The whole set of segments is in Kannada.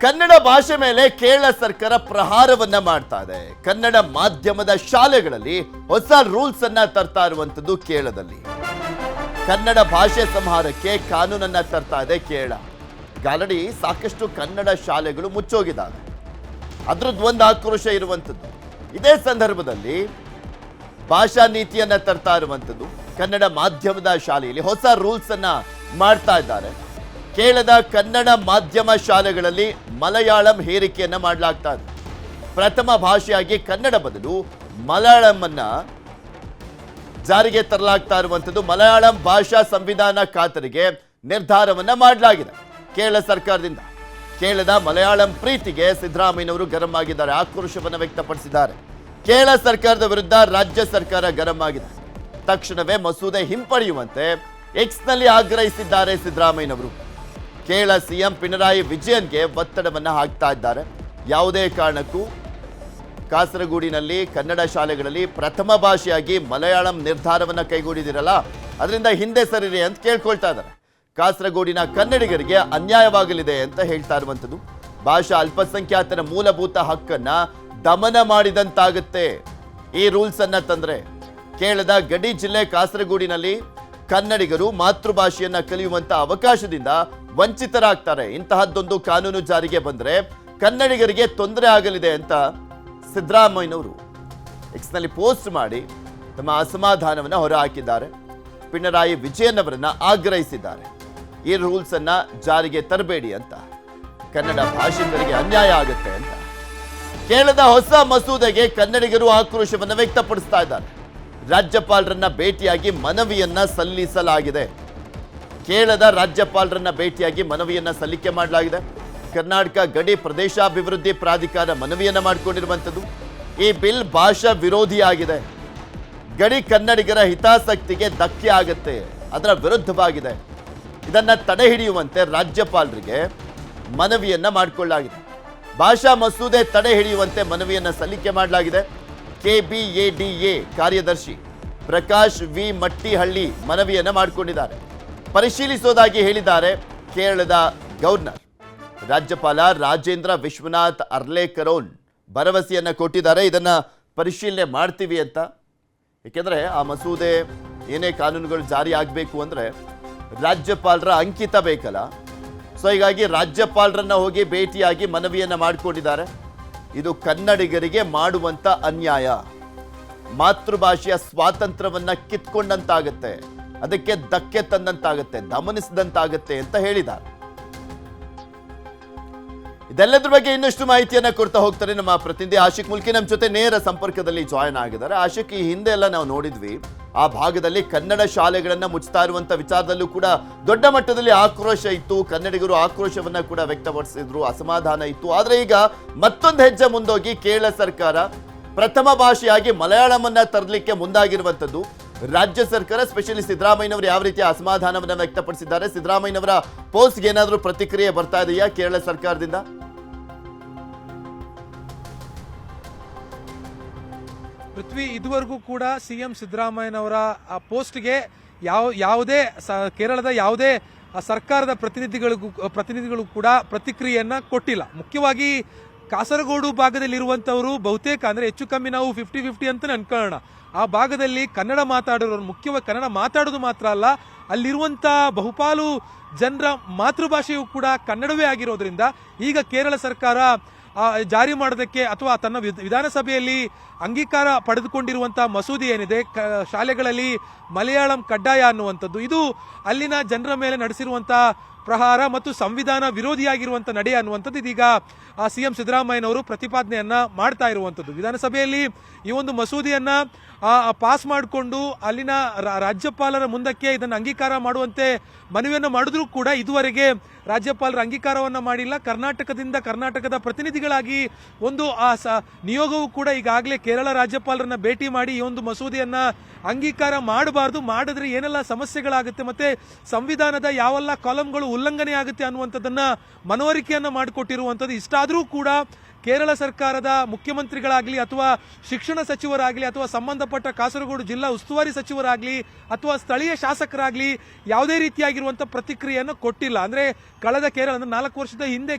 ಕನ್ನಡ ಭಾಷೆ ಮೇಲೆ ಕೇರಳ ಸರ್ಕಾರ ಪ್ರಹಾರವನ್ನ ಮಾಡ್ತಾ ಇದೆ. ಕನ್ನಡ ಮಾಧ್ಯಮದ ಶಾಲೆಗಳಲ್ಲಿ ಹೊಸ ರೂಲ್ಸ್ ಅನ್ನ ತರ್ತಾ ಇರುವಂತದ್ದು ಕೇರಳದಲ್ಲಿ. ಕನ್ನಡ ಭಾಷೆ ಸಂಹಾರಕ್ಕೆ ಕಾನೂನನ್ನ ತರ್ತಾ ಇದೆ ಕೇರಳ. ಆಲ್ರೆಡಿ ಸಾಕಷ್ಟು ಕನ್ನಡ ಶಾಲೆಗಳು ಮುಚ್ಚೋಗಿದ್ದಾವೆ. ಅದ್ರದ್ದು ಒಂದು ಆಕ್ರೋಶ ಇರುವಂತದ್ದು. ಇದೇ ಸಂದರ್ಭದಲ್ಲಿ ಭಾಷಾ ನೀತಿಯನ್ನ ತರ್ತಾ ಇರುವಂತದ್ದು. ಕನ್ನಡ ಮಾಧ್ಯಮದ ಶಾಲೆಯಲ್ಲಿ ಹೊಸ ರೂಲ್ಸ್ ಅನ್ನ ಮಾಡ್ತಾ ಇದ್ದಾರೆ. ಕೇರಳದ ಕನ್ನಡ ಮಾಧ್ಯಮ ಶಾಲೆಗಳಲ್ಲಿ ಮಲಯಾಳಂ ಹೇರಿಕೆಯನ್ನ ಮಾಡಲಾಗ್ತಾ ಇದೆ. ಪ್ರಥಮ ಭಾಷೆಯಾಗಿ ಕನ್ನಡ ಬದಲು ಮಲಯಾಳಂ ಅನ್ನ ಜಾರಿಗೆ ತರಲಾಗ್ತಾ ಇರುವಂತದ್ದು. ಮಲಯಾಳಂ ಭಾಷಾ ಸಂವಿಧಾನ ಖಾತರಿಗೆ ನಿರ್ಧಾರವನ್ನ ಮಾಡಲಾಗಿದೆ ಕೇರಳ ಸರ್ಕಾರದಿಂದ. ಕೇರಳದ ಮಲಯಾಳಂ ಪ್ರೀತಿಗೆ ಸಿದ್ದರಾಮಯ್ಯನವರು ಗರಂ ಆಗಿದ್ದಾರೆ, ಆಕ್ರೋಶವನ್ನು ವ್ಯಕ್ತಪಡಿಸಿದ್ದಾರೆ. ಕೇರಳ ಸರ್ಕಾರದ ವಿರುದ್ಧ ರಾಜ್ಯ ಸರ್ಕಾರ ಗರಂ ಆಗಿದೆ. ತಕ್ಷಣವೇ ಮಸೂದೆ ಹಿಂಪಡೆಯುವಂತೆ ಎಕ್ಸ್ನಲ್ಲಿ ಆಗ್ರಹಿಸಿದ್ದಾರೆ ಸಿದ್ದರಾಮಯ್ಯನವರು. ಕೇರಳ ಸಿಎಂ ಪಿಣರಾಯಿ ವಿಜಯನ್ಗೆ ಒತ್ತಡವನ್ನು ಹಾಕ್ತಾ ಇದ್ದಾರೆ. ಯಾವುದೇ ಕಾರಣಕ್ಕೂ ಕಾಸರಗೋಡಿನಲ್ಲಿ ಕನ್ನಡ ಶಾಲೆಗಳಲ್ಲಿ ಪ್ರಥಮ ಭಾಷೆಯಾಗಿ ಮಲಯಾಳಂ ನಿರ್ಧಾರವನ್ನು ಕೈಗೊಂಡಿದ್ದೀರಲ್ಲ, ಅದರಿಂದ ಹಿಂದೆ ಸರಿರಿ ಅಂತ ಕೇಳ್ಕೊಳ್ತಾ ಇದ್ದಾರೆ. ಕಾಸರಗೋಡಿನ ಕನ್ನಡಿಗರಿಗೆ ಅನ್ಯಾಯವಾಗಲಿದೆ ಅಂತ ಹೇಳ್ತಾ ಇರುವಂಥದ್ದು. ಭಾಷಾ ಅಲ್ಪಸಂಖ್ಯಾತರ ಮೂಲಭೂತ ಹಕ್ಕನ್ನ ದಮನ ಮಾಡಿದಂತಾಗುತ್ತೆ ಈ ರೂಲ್ಸ್ ಅನ್ನ ತಂದ್ರೆ. ಕೇರಳದ ಗಡಿ ಜಿಲ್ಲೆ ಕಾಸರಗೋಡಿನಲ್ಲಿ ಕನ್ನಡಿಗರು ಮಾತೃಭಾಷೆಯನ್ನ ಕಲಿಯುವಂತ ಅವಕಾಶದಿಂದ ವಂಚಿತರಾಗ್ತಾರೆ. ಇಂತಹದ್ದೊಂದು ಕಾನೂನು ಜಾರಿಗೆ ಬಂದ್ರೆ ಕನ್ನಡಿಗರಿಗೆ ತೊಂದರೆ ಆಗಲಿದೆ ಅಂತ ಸಿದ್ದರಾಮಯ್ಯನವರು ಎಕ್ಸ್ನಲ್ಲಿ ಪೋಸ್ಟ್ ಮಾಡಿ ತಮ್ಮ ಅಸಮಾಧಾನವನ್ನು ಹೊರಹಾಕಿದ್ದಾರೆ. ಪಿಣರಾಯಿ ವಿಜಯನ್ ಅವರನ್ನ ಆಗ್ರಹಿಸಿದ್ದಾರೆ. ಈ ರೂಲ್ಸ್ ಅನ್ನ ಜಾರಿಗೆ ತರಬೇಡಿ ಅಂತ, ಕನ್ನಡ ಭಾಷಿಕರಿಗೆ ಅನ್ಯಾಯ ಆಗುತ್ತೆ ಅಂತ. ಕೇರಳದ ಹೊಸ ಮಸೂದೆಗೆ ಕನ್ನಡಿಗರು ಆಕ್ರೋಶವನ್ನು ವ್ಯಕ್ತಪಡಿಸ್ತಾ ಇದ್ದಾರೆ. ರಾಜ್ಯಪಾಲರನ್ನ ಭೇಟಿಯಾಗಿ ಮನವಿಯನ್ನ ಸಲ್ಲಿಸಲಾಗಿದೆ. ಕೇರಳದ ರಾಜ್ಯಪಾಲರನ್ನ ಭೇಟಿಯಾಗಿ ಮನವಿಯನ್ನ ಸಲ್ಲಿಕೆ ಮಾಡಲಾಗಿದೆ. ಕರ್ನಾಟಕ ಗಡಿ ಪ್ರದೇಶಾಭಿವೃದ್ಧಿ ಪ್ರಾಧಿಕಾರ ಮನವಿಯನ್ನ ಮಾಡಿಕೊಂಡಿರುವಂಥದ್ದು. ಈ ಬಿಲ್ ಭಾಷಾ ವಿರೋಧಿಯಾಗಿದೆ. ಗಡಿ ಕನ್ನಡಿಗರ ಹಿತಾಸಕ್ತಿಗೆ ಧಕ್ಕೆ ಆಗುತ್ತೆ, ಅದರ ವಿರುದ್ಧವಾಗಿದೆ. ಇದನ್ನ ತಡೆ ಹಿಡಿಯುವಂತೆ ರಾಜ್ಯಪಾಲರಿಗೆ ಮನವಿಯನ್ನ ಮಾಡಿಕೊಳ್ಳಲಾಗಿದೆ. ಭಾಷಾ ಮಸೂದೆ ತಡೆ ಹಿಡಿಯುವಂತೆ ಮನವಿಯನ್ನ ಸಲ್ಲಿಕೆ ಮಾಡಲಾಗಿದೆ. KBADA ಕಾರ್ಯದರ್ಶಿ ಪ್ರಕಾಶ್ ವಿ ಮಟ್ಟಿಹಳ್ಳಿ ಮನವಿಯನ್ನ ಮಾಡಿಕೊಂಡಿದ್ದಾರೆ. ಪರಿಶೀಲಿಸೋದಾಗಿ ಹೇಳಿದ್ದಾರೆ ಕೇರಳದ ಗವರ್ನರ್. ರಾಜ್ಯಪಾಲ ರಾಜೇಂದ್ರ ವಿಶ್ವನಾಥ್ ಅರ್ಲೇಕರೋನ್ ಭರವಸೆಯನ್ನ ಕೊಟ್ಟಿದ್ದಾರೆ, ಇದನ್ನ ಪರಿಶೀಲನೆ ಮಾಡ್ತೀವಿ ಅಂತ. ಏಕೆಂದ್ರೆ ಆ ಮಸೂದೆ ಏನೇ ಕಾನೂನುಗಳು ಜಾರಿ ಆಗಬೇಕು ಅಂದ್ರೆ ರಾಜ್ಯಪಾಲರ ಅಂಕಿತ ಬೇಕಲ್ಲ. ಸೊ ಹೀಗಾಗಿ ರಾಜ್ಯಪಾಲರನ್ನ ಹೋಗಿ ಭೇಟಿಯಾಗಿ ಮನವಿಯನ್ನ ಮಾಡಿಕೊಂಡಿದ್ದಾರೆ. ಇದು ಕನ್ನಡಿಗರಿಗೆ ಮಾಡುವಂತ ಅನ್ಯಾಯ, ಮಾತೃಭಾಷೆಯ ಸ್ವಾತಂತ್ರ್ಯವನ್ನ ಕಿತ್ಕೊಂಡಂತಾಗತ್ತೆ, ಅದಕ್ಕೆ ಧಕ್ಕೆ ತಂದಂತಾಗತ್ತೆ, ದಮನಿಸಿದಂತಾಗತ್ತೆ ಅಂತ ಹೇಳಿದ್ದಾರೆ. ಇದೆಲ್ಲದ್ರ ಬಗ್ಗೆ ಇನ್ನಷ್ಟು ಮಾಹಿತಿಯನ್ನ ಕೊಡ್ತಾ ಹೋಗ್ತಾರೆ ನಮ್ಮ ಪ್ರತಿನಿಧಿ ಆಶಿಕ್ ಮುಲ್ಕಿ ನಮ್ಮ ಜೊತೆ ನೇರ ಸಂಪರ್ಕದಲ್ಲಿ ಜಾಯ್ನ್ ಆಗಿದ್ದಾರೆ. ಆಶಿಕ್, ಈ ಹಿಂದೆ ಎಲ್ಲ ನಾವು ನೋಡಿದ್ವಿ ಆ ಭಾಗದಲ್ಲಿ ಕನ್ನಡ ಶಾಲೆಗಳನ್ನ ಮುಚ್ತಾ ಇರುವಂತ ವಿಚಾರದಲ್ಲೂ ಕೂಡ ದೊಡ್ಡ ಮಟ್ಟದಲ್ಲಿ ಆಕ್ರೋಶ ಇತ್ತು. ಕನ್ನಡಿಗರು ಆಕ್ರೋಶವನ್ನ ಕೂಡ ವ್ಯಕ್ತಪಡಿಸಿದ್ರು, ಅಸಮಾಧಾನ ಇತ್ತು. ಆದ್ರೆ ಈಗ ಮತ್ತೊಂದು ಹೆಜ್ಜೆ ಮುಂದೋಗಿ ಕೇರಳ ಸರ್ಕಾರ ಪ್ರಥಮ ಭಾಷೆಯಾಗಿ ಮಲಯಾಳಮನ್ನ ತರಲಿಕ್ಕೆ ಮುಂದಾಗಿರುವಂತದ್ದು. ರಾಜ್ಯ ಸರ್ಕಾರ ಸ್ಪೆಷಲಿ ಸಿದ್ದರಾಮಯ್ಯನವರು ಯಾವ ರೀತಿಯ ಅಸಮಾಧಾನವನ್ನ ವ್ಯಕ್ತಪಡಿಸಿದ್ದಾರೆ? ಸಿದ್ದರಾಮಯ್ಯನವರ ಪೋಸ್ಟ್ಗೆ ಏನಾದರೂ ಪ್ರತಿಕ್ರಿಯೆ ಬರ್ತಾ ಇದೆಯಾ ಕೇರಳ ಸರ್ಕಾರದಿಂದ? ಪೃಥ್ವಿ, ಇದುವರೆಗೂ ಕೂಡ ಸಿಎಂ ಸಿದ್ದರಾಮಯ್ಯನವರ ಪೋಸ್ಟ್ಗೆ ಯಾವುದೇ ಕೇರಳದ ಯಾವುದೇ ಸರ್ಕಾರದ ಪ್ರತಿನಿಧಿಗಳು ಕೂಡ ಪ್ರತಿಕ್ರಿಯೆಯನ್ನ ಕೊಟ್ಟಿಲ್ಲ. ಮುಖ್ಯವಾಗಿ ಕಾಸರಗೋಡು ಭಾಗದಲ್ಲಿರುವಂಥವರು ಬಹುತೇಕ ಅಂದರೆ ಹೆಚ್ಚು ಕಮ್ಮಿ ನಾವು 50-50 ಅಂತ ಅನ್ಕೊಳ್ಳೋಣ. ಆ ಭಾಗದಲ್ಲಿ ಕನ್ನಡ ಮಾತಾಡೋರು, ಮುಖ್ಯವಾಗಿ ಕನ್ನಡ ಮಾತಾಡೋದು ಮಾತ್ರ ಅಲ್ಲ, ಅಲ್ಲಿರುವಂಥ ಬಹುಪಾಲು ಜನರ ಮಾತೃಭಾಷೆಯು ಕೂಡ ಕನ್ನಡವೇ ಆಗಿರೋದ್ರಿಂದ ಈಗ ಕೇರಳ ಸರ್ಕಾರ ಜಾರಿ ಮಾಡೋದಕ್ಕೆ ಅಥವಾ ತನ್ನ ವಿಧಾನಸಭೆಯಲ್ಲಿ ಅಂಗೀಕಾರ ಪಡೆದುಕೊಂಡಿರುವಂತಹ ಮಸೂದೆ ಏನಿದೆ, ಶಾಲೆಗಳಲ್ಲಿ ಮಲಯಾಳಂ ಕಡ್ಡಾಯ ಅನ್ನುವಂಥದ್ದು, ಇದು ಅಲ್ಲಿನ ಜನರ ಮೇಲೆ ನಡೆಸಿರುವಂತಹ ಪ್ರಹಾರ ಮತ್ತು ಸಂವಿಧಾನ ವಿರೋಧಿಯಾಗಿರುವಂಥ ನಡೆ ಅನ್ನುವಂಥದ್ದು ಇದೀಗ ಸಿಎಂ ಸಿದ್ದರಾಮಯ್ಯನವರು ಪ್ರತಿಪಾದನೆಯನ್ನ ಮಾಡ್ತಾ ಇರುವಂಥದ್ದು. ವಿಧಾನಸಭೆಯಲ್ಲಿ ಈ ಒಂದು ಮಸೂದೆಯನ್ನ ಪಾಸ್ ಮಾಡಿಕೊಂಡು ಅಲ್ಲಿನ ರಾಜ್ಯಪಾಲರ ಮುಂದಕ್ಕೆ ಇದನ್ನು ಅಂಗೀಕಾರ ಮಾಡುವಂತೆ ಮನವಿಯನ್ನು ಮಾಡಿದ್ರೂ ಕೂಡ ಇದುವರೆಗೆ ರಾಜ್ಯಪಾಲರ ಅಂಗೀಕಾರವನ್ನು ಮಾಡಿಲ್ಲ. ಕರ್ನಾಟಕದ ಪ್ರತಿನಿಧಿಗಳಾಗಿ ಒಂದು ನಿಯೋಗವು ಕೂಡ ಈಗಾಗಲೇ ಕೇರಳ ರಾಜ್ಯಪಾಲರನ್ನ ಭೇಟಿ ಮಾಡಿ ಈ ಒಂದು ಮಸೂದೆಯನ್ನ ಅಂಗೀಕಾರ ಮಾಡಬಾರ್ದು, ಮಾಡಿದ್ರೆ ಏನೆಲ್ಲ ಸಮಸ್ಯೆಗಳಾಗುತ್ತೆ ಮತ್ತೆ ಸಂವಿಧಾನದ ಯಾವೆಲ್ಲ ಕಾಲಂಗಳು ಉಲ್ಲಂಘನೆ ಆಗುತ್ತೆ ಅನ್ನುವಂಥದ್ದನ್ನ ಮನವರಿಕೆಯನ್ನ ಮಾಡಿಕೊಟ್ಟಿರುವಂಥದ್ದು. ಇಷ್ಟಾದರೂ ಕೂಡ ಕೇರಳ ಸರ್ಕಾರದ ಮುಖ್ಯಮಂತ್ರಿಗಳಾಗಲಿ ಅಥವಾ ಶಿಕ್ಷಣ ಸಚಿವರಾಗಲಿ ಅಥವಾ ಸಂಬಂಧಪಟ್ಟ ಕಾಸರಗೋಡು ಜಿಲ್ಲಾ ಉಸ್ತುವಾರಿ ಸಚಿವರಾಗಲಿ ಅಥವಾ ಸ್ಥಳೀಯ ಶಾಸಕರಾಗಲಿ ಯಾವುದೇ ರೀತಿಯಾಗಿರುವಂಥ ಪ್ರತಿಕ್ರಿಯೆಯನ್ನು ಕೊಟ್ಟಿಲ್ಲ. ಅಂದರೆ ಕಳೆದ ಕೇರಳ 4 ವರ್ಷದ ಹಿಂದೆ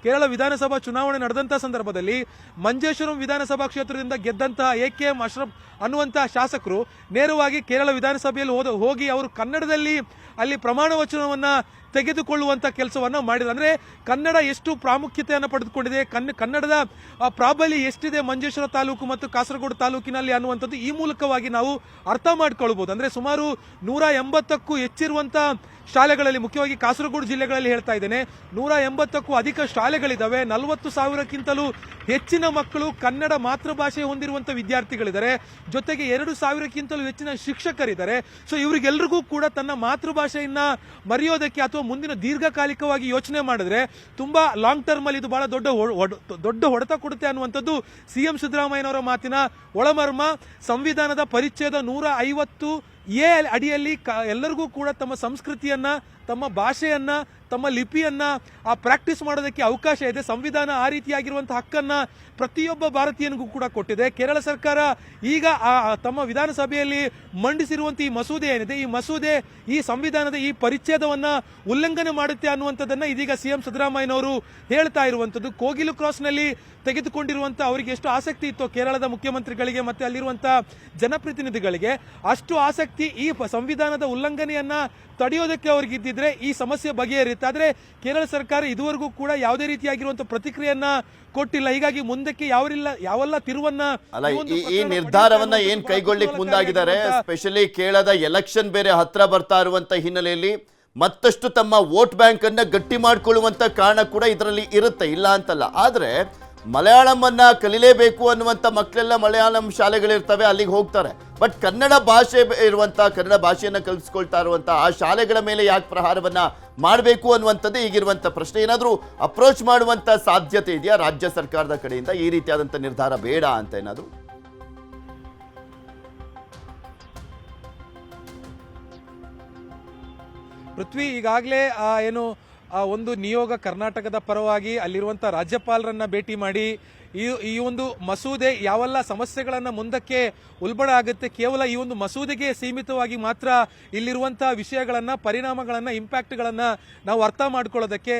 ಕೇರಳ ವಿಧಾನಸಭಾ ಚುನಾವಣೆ ನಡೆದಂಥ ಸಂದರ್ಭದಲ್ಲಿ ಮಂಜೇಶ್ವರಂ ವಿಧಾನಸಭಾ ಕ್ಷೇತ್ರದಿಂದ ಗೆದ್ದಂತಹ AKM ಅಶ್ರಫ್ ಅನ್ನುವಂತಹ ಶಾಸಕರು ನೇರವಾಗಿ ಕೇರಳ ವಿಧಾನಸಭೆಯಲ್ಲಿ ಹೋಗಿ ಅವರು ಕನ್ನಡದಲ್ಲಿ ಅಲ್ಲಿ ಪ್ರಮಾಣ ವಚನವನ್ನ ತೆಗೆದುಕೊಳ್ಳುವಂತ ಕೆಲಸವನ್ನ ಮಾಡಿದ್ರು. ಅಂದ್ರೆ ಕನ್ನಡ ಎಷ್ಟು ಪ್ರಾಮುಖ್ಯತೆಯನ್ನು ಪಡೆದುಕೊಂಡಿದೆ, ಕನ್ನಡದ ಪ್ರಾಬಲ್ಯ ಎಷ್ಟಿದೆ ಮಂಜೇಶ್ವರ ತಾಲೂಕು ಮತ್ತು ಕಾಸರಗೋಡು ತಾಲೂಕಿನಲ್ಲಿ ಅನ್ನುವಂಥದ್ದು ಈ ಮೂಲಕವಾಗಿ ನಾವು ಅರ್ಥ ಮಾಡ್ಕೊಳ್ಬಹುದು. ಅಂದ್ರೆ ಸುಮಾರು 180ಕ್ಕೂ ಹೆಚ್ಚಿರುವಂತ ಶಾಲೆಗಳಲ್ಲಿ, ಮುಖ್ಯವಾಗಿ ಕಾಸರಗೋಡು ಜಿಲ್ಲೆಗಳಲ್ಲಿ ಹೇಳ್ತಾ ಇದ್ದೇನೆ, 180ಕ್ಕೂ ಅಧಿಕ ಶಾಲೆಗಳಿದ್ದಾವೆ. 40,000ಕ್ಕಿಂತಲೂ ಹೆಚ್ಚಿನ ಮಕ್ಕಳು ಕನ್ನಡ ಮಾತೃಭಾಷೆ ಹೊಂದಿರುವಂತ ವಿದ್ಯಾರ್ಥಿಗಳಿದ್ದಾರೆ. ಜೊತೆಗೆ 2,000ಕ್ಕಿಂತಲೂ ಹೆಚ್ಚಿನ ಶಿಕ್ಷಕರಿದ್ದಾರೆ. ಸೊ ಇವರಿಗೆಲ್ಲರಿಗೂ ಕೂಡ ತನ್ನ ಮಾತೃಭಾಷೆಯನ್ನ ಮರೆಯೋದಕ್ಕೆ ಅಥವಾ ಮುಂದಿನ ದೀರ್ಘಕಾಲಿಕವಾಗಿ ಯೋಚನೆ ಮಾಡಿದ್ರೆ ತುಂಬಾ ಲಾಂಗ್ ಟರ್ಮ್ ಅಲ್ಲಿ ಇದು ಬಹಳ ದೊಡ್ಡ ಹೊಡೆತ ಕೊಡುತ್ತೆ ಅನ್ನುವಂಥದ್ದು CM ಸಿದ್ದರಾಮಯ್ಯನವರ ಮಾತಿನ ಒಳಮರ್ಮ. ಸಂವಿಧಾನದ ಪರಿಚ್ಛೇದ 150A ಅಡಿಯಲ್ಲಿ ಎಲ್ಲರಿಗೂ ಕೂಡ ತಮ್ಮ ಸಂಸ್ಕೃತಿಯನ್ನ, ತಮ್ಮ ಭಾಷೆಯನ್ನ, ತಮ್ಮ ಲಿಪಿಯನ್ನ ಪ್ರಾಕ್ಟೀಸ್ ಮಾಡೋದಕ್ಕೆ ಅವಕಾಶ ಇದೆ. ಸಂವಿಧಾನ ಆ ರೀತಿಯಾಗಿರುವಂತಹ ಹಕ್ಕನ್ನ ಪ್ರತಿಯೊಬ್ಬ ಭಾರತೀಯನಿಗೂ ಕೂಡ ಕೊಟ್ಟಿದೆ. ಕೇರಳ ಸರ್ಕಾರ ಈಗ ತಮ್ಮ ವಿಧಾನಸಭೆಯಲ್ಲಿ ಮಂಡಿಸಿರುವಂತಹ ಈ ಮಸೂದೆ ಏನಿದೆ, ಈ ಮಸೂದೆ ಈ ಸಂವಿಧಾನದ ಈ ಪರಿಚ್ಛೇದವನ್ನ ಉಲ್ಲಂಘನೆ ಮಾಡುತ್ತೆ ಅನ್ನುವಂಥದ್ದನ್ನ ಇದೀಗ CM ಸಿದ್ದರಾಮಯ್ಯನವರು ಹೇಳ್ತಾ ಇರುವಂಥದ್ದು. ಕೋಗಿಲು ಕ್ರಾಸ್ನಲ್ಲಿ ತೆಗೆದುಕೊಂಡಿರುವಂತಹ ಅವರಿಗೆ ಎಷ್ಟು ಆಸಕ್ತಿ ಇತ್ತು ಕೇರಳದ ಮುಖ್ಯಮಂತ್ರಿಗಳಿಗೆ ಮತ್ತೆ ಅಲ್ಲಿರುವಂತಹ ಜನಪ್ರತಿನಿಧಿಗಳಿಗೆ, ಅಷ್ಟು ಆಸಕ್ತಿ ಈ ಸಂವಿಧಾನದ ಉಲ್ಲಂಘನೆಯನ್ನ ತಡೆಯೋದಕ್ಕೆ ಅವ್ರಿಗೆ ಇದ್ದಿದ್ರೆ ಈ ಸಮಸ್ಯೆ ಬಗೆಹರಿಯುತ್ತೆ. ಆದ್ರೆ ಕೇರಳ ಸರ್ಕಾರ ಇದುವರೆಗೂ ಕೂಡ ಯಾವುದೇ ರೀತಿಯಾಗಿರುವಂತಹ ಪ್ರತಿಕ್ರಿಯೆಯನ್ನ ಕೊಟ್ಟಿಲ್ಲ. ಹೀಗಾಗಿ ಮುಂದಕ್ಕೆ ಯಾವೆಲ್ಲ ತಿರುವನ್ನ ಈ ನಿರ್ಧಾರವನ್ನ ಏನ್ ಕೈಗೊಳ್ಳಿಕ್ ಮುಂದಾಗಿದ್ದಾರೆ, ಸ್ಪೆಷಲಿ ಕೇರಳದ ಎಲೆಕ್ಷನ್ ಬೇರೆ ಹತ್ರ ಬರ್ತಾ ಇರುವಂತ ಹಿನ್ನೆಲೆಯಲ್ಲಿ ಮತ್ತಷ್ಟು ತಮ್ಮ ವೋಟ್ ಬ್ಯಾಂಕ್ ಅನ್ನ ಗಟ್ಟಿ ಮಾಡಿಕೊಳ್ಳುವಂತ ಕಾರಣ ಕೂಡ ಇದರಲ್ಲಿ ಇರುತ್ತೆ, ಇಲ್ಲ ಅಂತಲ್ಲ. ಆದ್ರೆ ಮಲಯಾಳಂ ಅನ್ನ ಕಲಿಲೇಬೇಕು ಅನ್ನುವಂಥ ಮಕ್ಕಳೆಲ್ಲ ಮಲಯಾಳಂ ಶಾಲೆಗಳಿರ್ತವೆ, ಅಲ್ಲಿಗೆ ಹೋಗ್ತಾರೆ. ಬಟ್ ಕನ್ನಡ ಭಾಷೆ ಕನ್ನಡ ಭಾಷೆಯನ್ನು ಕಲಿಸ್ಕೊಳ್ತಾ ಇರುವಂಥ ಆ ಶಾಲೆಗಳ ಮೇಲೆ ಯಾಕೆ ಪ್ರಹಾರವನ್ನ ಮಾಡಬೇಕು ಅನ್ನುವಂಥದ್ದು ಈಗಿರುವಂಥ ಪ್ರಶ್ನೆ. ಏನಾದರೂ ಅಪ್ರೋಚ್ ಮಾಡುವಂಥ ಸಾಧ್ಯತೆ ಇದೆಯಾ ರಾಜ್ಯ ಸರ್ಕಾರದ ಕಡೆಯಿಂದ, ಈ ರೀತಿಯಾದಂಥ ನಿರ್ಧಾರ ಬೇಡ ಅಂತ ಏನಾದರೂ? ಪೃಥ್ವಿ, ಈಗಾಗಲೇ ಒಂದು ನಿಯೋಗ ಕರ್ನಾಟಕದ ಪರವಾಗಿ ಅಲ್ಲಿರುವಂಥ ರಾಜ್ಯಪಾಲರನ್ನ ಭೇಟಿ ಮಾಡಿ ಈ ಒಂದು ಮಸೂದೆ ಯಾವೆಲ್ಲ ಸಮಸ್ಯೆಗಳನ್ನು ಮುಂದಕ್ಕೆ ಉಲ್ಬಣ ಆಗುತ್ತೆ, ಕೇವಲ ಈ ಒಂದು ಮಸೂದೆಗೆ ಸೀಮಿತವಾಗಿ ಮಾತ್ರ ಇಲ್ಲಿರುವಂತಹ ವಿಷಯಗಳನ್ನ, ಪರಿಣಾಮಗಳನ್ನ, ಇಂಪ್ಯಾಕ್ಟ್ಗಳನ್ನ ನಾವು ಅರ್ಥ ಮಾಡ್ಕೊಳ್ಳೋದಕ್ಕೆ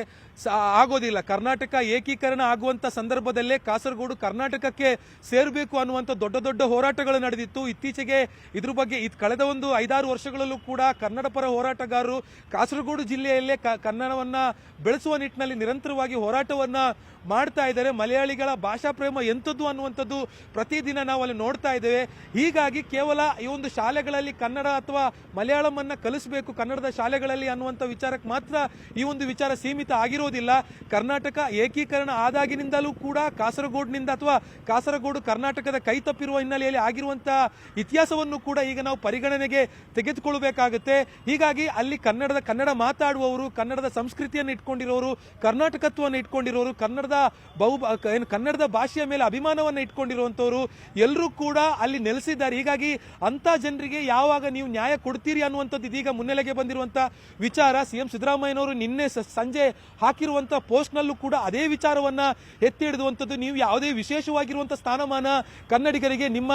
ಆಗೋದಿಲ್ಲ. ಕರ್ನಾಟಕ ಏಕೀಕರಣ ಆಗುವಂತ ಸಂದರ್ಭದಲ್ಲೇ ಕಾಸರಗೋಡು ಕರ್ನಾಟಕಕ್ಕೆ ಸೇರಬೇಕು ಅನ್ನುವಂಥ ದೊಡ್ಡ ಹೋರಾಟಗಳು ನಡೆದಿತ್ತು. ಇತ್ತೀಚೆಗೆ ಇದ್ರ ಬಗ್ಗೆ ಕಳೆದ ಒಂದು 5-6 ವರ್ಷಗಳಲ್ಲೂ ಕೂಡ ಕನ್ನಡ ಪರ ಹೋರಾಟಗಾರರು ಕಾಸರಗೋಡು ಜಿಲ್ಲೆಯಲ್ಲೇ ಕನ್ನಡವನ್ನ ಬೆಳೆಸುವ ನಿಟ್ಟಿನಲ್ಲಿ ನಿರಂತರವಾಗಿ ಹೋರಾಟವನ್ನ ಮಾಡ್ತಾ ಇದ್ದಾರೆ. ಮಲಯಾಳಿಗಳ ಭಾಷಾ ಪ್ರೇಮ ಎಂಥದ್ದು ಅನ್ನುವಂಥದ್ದು ಪ್ರತಿದಿನ ನಾವು ಅಲ್ಲಿ ನೋಡ್ತಾ ಇದ್ದೇವೆ. ಹೀಗಾಗಿ ಕೇವಲ ಈ ಒಂದು ಶಾಲೆಗಳಲ್ಲಿ ಕನ್ನಡ ಅಥವಾ ಮಲಯಾಳಂ ಅನ್ನ ಕಲಿಸಬೇಕು ಕನ್ನಡದ ಶಾಲೆಗಳಲ್ಲಿ ಅನ್ನುವಂಥ ವಿಚಾರಕ್ಕೆ ಮಾತ್ರ ಈ ಒಂದು ವಿಚಾರ ಸೀಮಿತ ಆಗಿರೋದಿಲ್ಲ. ಕರ್ನಾಟಕ ಏಕೀಕರಣ ಆದಾಗಿನಿಂದಲೂ ಕೂಡ ಕಾಸರಗೋಡಿನಿಂದ ಅಥವಾ ಕಾಸರಗೋಡು ಕರ್ನಾಟಕದ ಕೈ ತಪ್ಪಿರುವ ಹಿನ್ನೆಲೆಯಲ್ಲಿ ಆಗಿರುವಂತಹ ಇತಿಹಾಸವನ್ನು ಕೂಡ ಈಗ ನಾವು ಪರಿಗಣನೆಗೆ ತೆಗೆದುಕೊಳ್ಳಬೇಕಾಗುತ್ತೆ. ಹೀಗಾಗಿ ಅಲ್ಲಿ ಕನ್ನಡ ಮಾತಾಡುವವರು, ಕನ್ನಡದ ಸಂಸ್ಕೃತಿಯನ್ನು ಇಟ್ಕೊಂಡಿರೋರು, ಕರ್ನಾಟಕತ್ವವನ್ನು ಇಟ್ಕೊಂಡಿರೋರು, ಕನ್ನಡದ ಭಾಷೆಯ ಮೇಲೆ ಅಭಿಮಾನವನ್ನು ಇಟ್ಕೊಂಡಿರುವಂತವರು ಎಲ್ಲರೂ ಕೂಡ ಅಲ್ಲಿ ನೆಲೆಸಿದ್ದಾರೆ. ಹೀಗಾಗಿ ಅಂತ ಜನರಿಗೆ ಯಾವಾಗ ನೀವು ನ್ಯಾಯ ಕೊಡ್ತೀರಿ ಅನ್ನುವಂಥದ್ದು ಇದೀಗ ಮುನ್ನೆಲೆಗೆ ಬಂದಿರುವಂತಹ ವಿಚಾರ. CM ಸಿದ್ದರಾಮಯ್ಯನವರು ನಿನ್ನೆ ಸಂಜೆ ಹಾಕಿರುವಂತಹ ಪೋಸ್ಟ್ ನಲ್ಲೂ ಕೂಡ ಅದೇ ವಿಚಾರವನ್ನ ಎತ್ತಿ ಹಿಡಿದುವಂಥದ್ದು. ನೀವು ಯಾವುದೇ ವಿಶೇಷವಾಗಿರುವಂತಹ ಸ್ಥಾನಮಾನ ಕನ್ನಡಿಗರಿಗೆ ನಿಮ್ಮ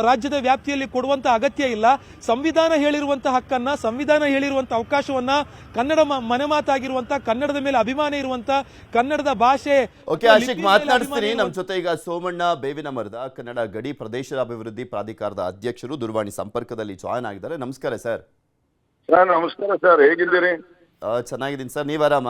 ರಾಜ್ಯದ ವ್ಯಾಪ್ತಿಯಲ್ಲಿ ಕೊಡುವಂತ ಅಗತ್ಯ ಇಲ್ಲ. ಸಂವಿಧಾನ ಹೇಳಿರುವಂತಹ ಹಕ್ಕನ್ನ, ಸಂವಿಧಾನ ಹೇಳಿರುವಂತಹ ಅವಕಾಶವನ್ನ, ಕನ್ನಡ ಮನೆ ಮಾತಾಗಿರುವಂತಹ, ಕನ್ನಡದ ಮೇಲೆ ಅಭಿಮಾನ ಇರುವಂತಹ, ಕನ್ನಡದ ಭಾಷೆ. ಓಕೆ ಆಶಿಕ್, ಮಾತನಾಡಿಸ್ತೀನಿ. ನಮ್ಮ ಜೊತೆ ಈಗ ಸೋಮಣ್ಣ ಬೇವಿನ ಮರದ ಕನ್ನಡ ಗಡಿ ಪ್ರದೇಶದ ಅಭಿವೃದ್ಧಿ ಪ್ರಾಧಿಕಾರದ ಅಧ್ಯಕ್ಷರು ದೂರವಾಣಿ ಸಂಪರ್ಕದಲ್ಲಿ ಜಾಯ್ನ್ ಆಗಿದ್ದಾರೆ. ನಮಸ್ಕಾರ ಸರ್. ನಮಸ್ಕಾರ ಸರ್, ಹೇಗಿದ್ದೀರಿ? ಚೆನ್ನಾಗಿದ್ದೀನಿ ಸರ್, ನೀವು ಆರಾಮ?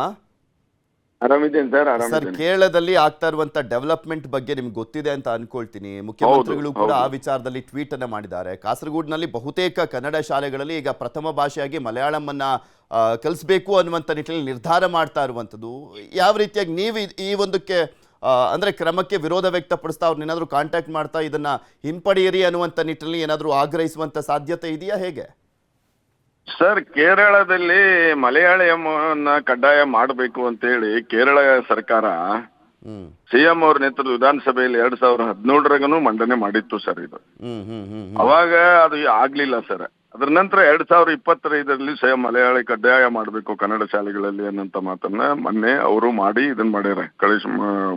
ಆರಾಮಿದ್ದೀನಿ ಸರ್. ಸರ್, ಕೇರಳದಲ್ಲಿ ಆಗ್ತಾ ಇರುವಂತ ಡೆವಲಪ್ಮೆಂಟ್ ಬಗ್ಗೆ ನಿಮ್ಗೆ ಗೊತ್ತಿದೆ ಅಂತ ಅನ್ಕೊಳ್ತೀನಿ. ಮುಖ್ಯಮಂತ್ರಿಗಳು ಕೂಡ ಆ ವಿಚಾರದಲ್ಲಿ ಟ್ವೀಟ್ ಅನ್ನ ಮಾಡಿದ್ದಾರೆ. ಕಾಸರಗೋಡಿನಲ್ಲಿ ಬಹುತೇಕ ಕನ್ನಡ ಶಾಲೆಗಳಲ್ಲಿ ಈಗ ಪ್ರಥಮ ಭಾಷೆಯಾಗಿ ಮಲಯಾಳಂ ಅನ್ನ ಕಲಿಸಬೇಕು ಅನ್ನುವಂಥ ನಿಟ್ಟಿನಲ್ಲಿ ನಿರ್ಧಾರ ಮಾಡ್ತಾ ಇರುವಂಥದ್ದು. ಯಾವ ರೀತಿಯಾಗಿ ನೀವು ಈ ಒಂದಕ್ಕೆ ಅಂದ್ರೆ ಕ್ರಮಕ್ಕೆ ವಿರೋಧ ವ್ಯಕ್ತಪಡಿಸ್ತಾ ಅವ್ರನ್ನ ಏನಾದರೂ ಕಾಂಟ್ಯಾಕ್ಟ್ ಮಾಡ್ತಾ ಇದನ್ನ ಹಿಂಪಡೆಯಿರಿ ಅನ್ನುವಂಥ ನಿಟ್ಟಿನಲ್ಲಿ ಏನಾದರೂ ಆಗ್ರಹಿಸುವಂತ ಸಾಧ್ಯತೆ ಇದೆಯಾ, ಹೇಗೆ? ಸರ್, ಕೇರಳದಲ್ಲಿ ಮಲಯಾಳಂನ ಕಡ್ಡಾಯ ಮಾಡಬೇಕು ಅಂತ ಹೇಳಿ ಕೇರಳ ಸರ್ಕಾರ CM ಅವ್ರ ನೇತೃತ್ವದ ವಿಧಾನಸಭೆಯಲ್ಲಿ 2017 ಮಂಡನೆ ಮಾಡಿತ್ತು ಸರ್. ಇದು ಅವಾಗ ಅದು ಆಗ್ಲಿಲ್ಲ ಸರ್. ಅದ್ರ ನಂತರ 2025ರಲ್ಲಿ ಸ್ವಯಂ ಮಲಯಾಳಿ ಕಡ್ಡಾಯ ಮಾಡಬೇಕು ಕನ್ನಡ ಶಾಲೆಗಳಲ್ಲಿ ಅನ್ನೋಂಥ ಮಾತನ್ನ ಮೊನ್ನೆ ಅವರು ಮಾಡಿ ಇದನ್ನ ಮಾಡ್ಯಾರ,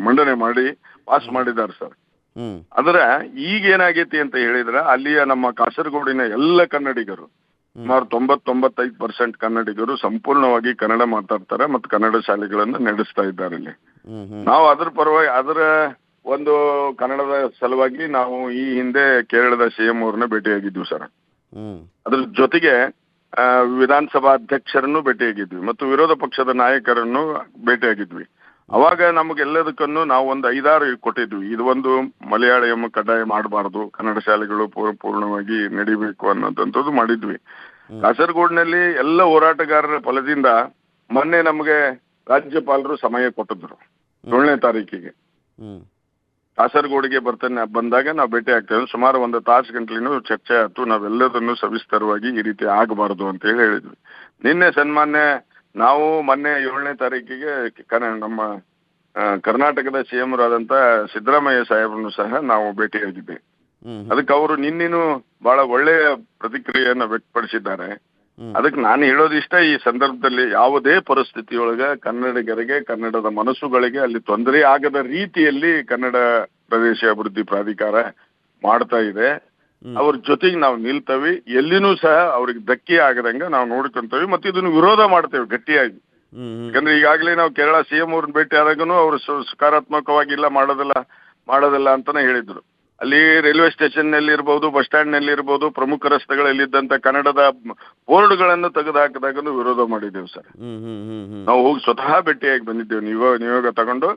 ಮಂಡನೆ ಮಾಡಿ ಪಾಸ್ ಮಾಡಿದ್ದಾರೆ ಸರ್. ಆದ್ರೆ ಈಗ ಏನಾಗೈತಿ ಅಂತ ಹೇಳಿದ್ರೆ ಅಲ್ಲಿಯ ನಮ್ಮ ಕಾಸರಗೋಡಿನ ಎಲ್ಲ ಕನ್ನಡಿಗರು ಸುಮಾರು 90-95% ಕನ್ನಡಿಗರು ಸಂಪೂರ್ಣವಾಗಿ ಕನ್ನಡ ಮಾತಾಡ್ತಾರೆ ಮತ್ತು ಕನ್ನಡ ಶಾಲೆಗಳನ್ನ ನಡೆಸ್ತಾ ಇದ್ದಾರೆ ಇಲ್ಲಿ. ನಾವು ಅದರ ಪರವಾಗಿ ಅದರ ಒಂದು ಕನ್ನಡದ ಸಲುವಾಗಿ ನಾವು ಈ ಹಿಂದೆ ಕೇರಳದ CM ಅವ್ರನ್ನ ಭೇಟಿಯಾಗಿದ್ವಿ ಸರ್. ಅದ್ರ ಜೊತೆಗೆ ವಿಧಾನಸಭಾ ಅಧ್ಯಕ್ಷರನ್ನು ಭೇಟಿಯಾಗಿದ್ವಿ ಮತ್ತು ವಿರೋಧ ಪಕ್ಷದ ನಾಯಕರನ್ನು ಭೇಟಿಯಾಗಿದ್ವಿ. ಅವಾಗ ನಮಗೆಲ್ಲದಕ್ಕನ್ನು ನಾವು ಒಂದು 5-6 ಕೊಟ್ಟಿದ್ವಿ. ಇದು ಒಂದು ಮಲಯಾಳಂ ಕಡ್ಡಾಯ ಮಾಡಬಾರ್ದು, ಕನ್ನಡ ಶಾಲೆಗಳು ಪೂರ್ಣವಾಗಿ ನಡಿಬೇಕು ಅನ್ನೋದಂಥದ್ದು ಮಾಡಿದ್ವಿ. ಕಾಸರಗೋಡಿನಲ್ಲಿ ಎಲ್ಲ ಹೋರಾಟಗಾರರ ಫಲದಿಂದ ಮೊನ್ನೆ ನಮಗೆ ರಾಜ್ಯಪಾಲರು ಸಮಯ ಕೊಟ್ಟಿದ್ರು 7ನೇ ತಾರೀಕಿಗೆ. ಕಾಸರಗೋಡಿಗೆ ಬಂದಾಗ ನಾವು ಭೇಟಿ ಆಗ್ತೇವೆ. ಸುಮಾರು 1 ತಾಸು ಗಂಟಲಿನೂ ಚರ್ಚೆ ಆಯ್ತು. ನಾವೆಲ್ಲದನ್ನು ಸವಿಸ್ತರವಾಗಿ ಈ ರೀತಿ ಆಗಬಾರ್ದು ಅಂತ ಹೇಳಿದ್ವಿ. ನಿನ್ನೆ ಸನ್ಮಾನ್ಯ ನಾವು ಮೊನ್ನೆ 7ನೇ ತಾರೀಕಿಗೆ ನಮ್ಮ ಕರ್ನಾಟಕದ CM ರಾದಂತ ಸಿದ್ದರಾಮಯ್ಯ ಸಾಹೇಬ್ರನ್ನು ಸಹ ನಾವು ಭೇಟಿಯಾಗಿದ್ದೆ. ಅದಕ್ಕೆ ಅವರು ನಿನ್ನೇನು ಬಹಳ ಒಳ್ಳೆಯ ಪ್ರತಿಕ್ರಿಯೆಯನ್ನ ವ್ಯಕ್ತಪಡಿಸಿದ್ದಾರೆ. ಅದಕ್ಕೆ ನಾನು ಹೇಳೋದಿಷ್ಟ, ಈ ಸಂದರ್ಭದಲ್ಲಿ ಯಾವುದೇ ಪರಿಸ್ಥಿತಿಯೊಳಗೆ ಕನ್ನಡಿಗರಿಗೆ, ಕನ್ನಡದ ಮನಸ್ಸುಗಳಿಗೆ ಅಲ್ಲಿ ತೊಂದರೆ ಆಗದ ರೀತಿಯಲ್ಲಿ ಕನ್ನಡ ಪ್ರದೇಶ ಅಭಿವೃದ್ಧಿ ಪ್ರಾಧಿಕಾರ ಮಾಡ್ತಾ ಇದೆ. ಅವ್ರ ಜೊತೆಗೆ ನಾವು ನಿಲ್ತೇವೆ. ಎಲ್ಲಿನೂ ಸಹ ಅವ್ರಿಗೆ ಧಕ್ಕೆ ಆಗದಂಗ ನಾವು ನೋಡ್ಕೊಂತೇವೆ ಮತ್ತು ಇದನ್ನು ವಿರೋಧ ಮಾಡ್ತೇವೆ ಗಟ್ಟಿಯಾಗಿ. ಯಾಕಂದ್ರೆ ಈಗಾಗಲೇ ನಾವು ಕೇರಳ CM ಅವ್ರನ್ನ ಭೇಟಿ ಆದಾಗನು ಅವರು ಸಕಾರಾತ್ಮಕವಾಗಿ ಇಲ್ಲ ಮಾಡೋದಿಲ್ಲ ಅಂತಾನೆ ಹೇಳಿದ್ರು. ಅಲ್ಲಿ ರೈಲ್ವೆ ಸ್ಟೇಷನ್ ನಲ್ಲಿ ಇರ್ಬೋದು, ಬಸ್ ಸ್ಟ್ಯಾಂಡ್ ನಲ್ಲಿ ಇರ್ಬೋದು, ಪ್ರಮುಖ ರಸ್ತೆಗಳಲ್ಲಿದ್ದಂತ ಕನ್ನಡದ ಬೋರ್ಡ್ಗಳನ್ನು ತೆಗೆದು ಹಾಕಿದಾಗನು ವಿರೋಧ ಮಾಡಿದ್ದೇವೆ ಸರ್. ನಾವು ಹೋಗಿ ಸ್ವತಃ ಭೇಟಿಯಾಗಿ ಬಂದಿದ್ದೇವೆ ನಿಯೋಗ ತಗೊಂಡು.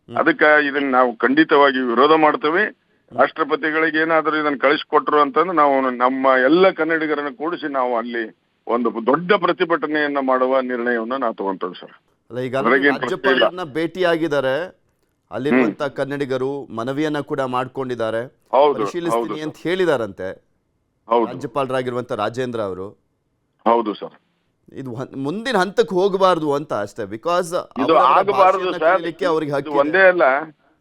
ಅದಕ್ಕೆ ಇದನ್ನ ನಾವು ಖಂಡಿತವಾಗಿ ವಿರೋಧ ಮಾಡ್ತೇವೆ. ರಾಷ್ಟ್ರಪತಿಗಳಿಗೆ ಏನಾದರೂ ಇದನ್ನು ಕಳಿಸ್ಕೊಟ್ರು ಅಂತಂದ್ರೆ ನಾವು ನಮ್ಮ ಎಲ್ಲ ಕನ್ನಡಿಗರನ್ನು ಕೂಡಿಸಿ ನಾವು ಅಲ್ಲಿ ಒಂದು ದೊಡ್ಡ ಪ್ರತಿಭಟನೆಯನ್ನ ಮಾಡುವ ನಿರ್ಣಯವನ್ನ ನಾವು ತಗೊಂತೇವೆ ಸರ್. ರಾಜ್ಯಪಾಲರನ್ನ ಭೇಟಿಯಾಗಿದ್ದಾರೆ, ಅಲ್ಲಿರುವಂತ ಕನ್ನಡಿಗರು ಮನವಿಯನ್ನ ಕೂಡ ಮಾಡ್ಕೊಂಡಿದ್ದಾರೆ, ಪರಿಶೀಲಿಸ್ತೀನಿ ಅಂತ ಹೇಳಿದಾರಂತೆ ರಾಜ್ಯಪಾಲರಾಗಿರುವಂತ ರಾಜೇಂದ್ರ ಅವರು. ಹೌದು ಸರ್, ಇದು ಮುಂದಿನ ಹಂತಕ್ಕೆ ಹೋಗಬಾರ್ದು ಅಂತ ಅಷ್ಟೇ. ಬಿಕಾಸ್ ಇದು ಆಗಬಾರದು ಸರ್. ಒಂದೇ ಅಲ್ಲ,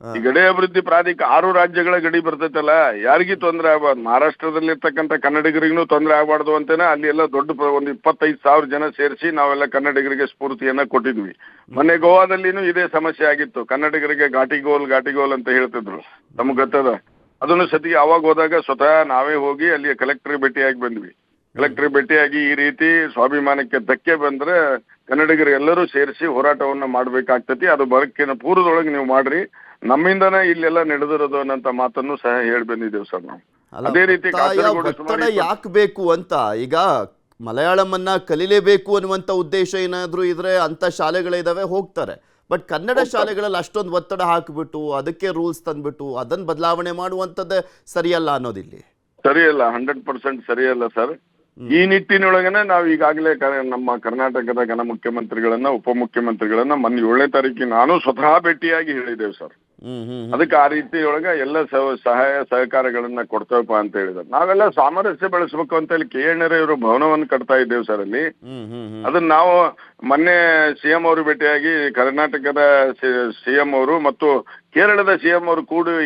ಈ ಗಡಿ ಅಭಿವೃದ್ಧಿ ಪ್ರಾಧಿಕಾರ 6 ರಾಜ್ಯಗಳ ಗಡಿ ಬರ್ತೈತಲ್ಲ, ಯಾರಿಗೂ ತೊಂದರೆ ಆಗಬಾರ್ದು. ಮಹಾರಾಷ್ಟ್ರದಲ್ಲಿ ಇರ್ತಕ್ಕಂಥ ಕನ್ನಡಿಗರಿಗೂ ತೊಂದರೆ ಆಗಬಾರ್ದು ಅಂತೇನೆ ಅಲ್ಲಿ ಎಲ್ಲ ದೊಡ್ಡ ಒಂದು 25,000 ಜನ ಸೇರಿಸಿ ನಾವೆಲ್ಲ ಕನ್ನಡಿಗರಿಗೆ ಸ್ಫೂರ್ತಿಯನ್ನ ಕೊಟ್ಟಿದ್ವಿ. ಮೊನ್ನೆ ಗೋವಾದಲ್ಲಿನೂ ಇದೇ ಸಮಸ್ಯೆ ಆಗಿತ್ತು. ಕನ್ನಡಿಗರಿಗೆ ಘಾಟಿಗೋಲ್ ಅಂತ ಹೇಳ್ತಿದ್ರು, ನಮ್ಗೆ ಗೊತ್ತದ. ಅದನ್ನು ಸತಿಗೆ ಅವಾಗ ಹೋದಾಗ ಸ್ವತಃ ನಾವೇ ಹೋಗಿ ಅಲ್ಲಿ ಕಲೆಕ್ಟರ್ ಭೇಟಿಯಾಗಿ ಬಂದ್ವಿ. ಕಲೆಕ್ಟರ್ ಭೇಟಿಯಾಗಿ ಈ ರೀತಿ ಸ್ವಾಭಿಮಾನಕ್ಕೆ ಧಕ್ಕೆ ಬಂದ್ರೆ ಕನ್ನಡಿಗರು ಎಲ್ಲರೂ ಸೇರಿಸಿ ಹೋರಾಟವನ್ನ ಮಾಡ್ಬೇಕಾಗ್ತತಿ, ಅದು ಬರಕ್ಕಿನ ಪೂರ್ವದೊಳಗೆ ನೀವು ಮಾಡ್ರಿ, ನಮ್ಮಿಂದನೇ ಇಲ್ಲೆಲ್ಲ ನಡೆದಿರೋದು ಅನ್ನೋಂತ ಮಾತನ್ನು ಸಹ ಹೇಳಿ ಬಂದಿದ್ದೇವೆ ಸರ್ ನಾವು. ಅದೇ ರೀತಿ ಒತ್ತಡ ಯಾಕೆ ಬೇಕು ಅಂತ, ಈಗ ಮಲಯಾಳಮನ್ನ ಕಲಿಲೇಬೇಕು ಅನ್ನುವಂತ ಉದ್ದೇಶ ಏನಾದ್ರೂ ಇದ್ರೆ ಅಂತ ಶಾಲೆಗಳಿದಾವೆ, ಹೋಗ್ತಾರೆ. ಬಟ್ ಕನ್ನಡ ಶಾಲೆಗಳಲ್ಲಿ ಅಷ್ಟೊಂದು ಒತ್ತಡ ಹಾಕಿಬಿಟ್ಟು ಅದಕ್ಕೆ ರೂಲ್ಸ್ ತಂದ್ಬಿಟ್ಟು ಅದನ್ನ ಬದಲಾವಣೆ ಮಾಡುವಂಥದ್ದೇ ಸರಿಯಲ್ಲ ಅನ್ನೋದಿಲ್ಲಿ. ಸರಿಯಲ್ಲ, 100% ಸರಿಯಲ್ಲ ಸರ್. ಈ ನಿಟ್ಟಿನೊಳಗನೆ ನಾವು ಈಗಾಗಲೇ ನಮ್ಮ ಕರ್ನಾಟಕದ ಘನ ಮುಖ್ಯಮಂತ್ರಿಗಳನ್ನ, ಉಪಮುಖ್ಯಮಂತ್ರಿಗಳನ್ನ ಮೊನ್ನೆ 7ನೇ ತಾರೀಕಿಗೆ ನಾನು ಸ್ವತಃ ಭೇಟಿಯಾಗಿ ಹೇಳಿದ್ದೇವೆ ಸರ್. ಅದಕ್ಕೆ ಆ ರೀತಿಯೊಳಗ ಎಲ್ಲ ಸಹಾಯ ಸಹಕಾರಗಳನ್ನ ಕೊಡ್ತೇವಪ್ಪ ಅಂತ ಹೇಳಿದ್ರು. ನಾವೆಲ್ಲ ಸಾಮರಸ್ಯ ಬೆಳೆಸ್ಬೇಕು ಅಂತ ಹೇಳಿ KNR ಇವರು ಭವನವನ್ನು ಕಟ್ತಾ ಇದ್ದೇವೆ ಸರ್ ಅಲ್ಲಿ. ಅದನ್ನ ನಾವು ಮೊನ್ನೆ CM ಅವರು ಭೇಟಿಯಾಗಿ ಕರ್ನಾಟಕದ CM ಅವರು ಮತ್ತು ಕೇರಳದ CM ಅವರು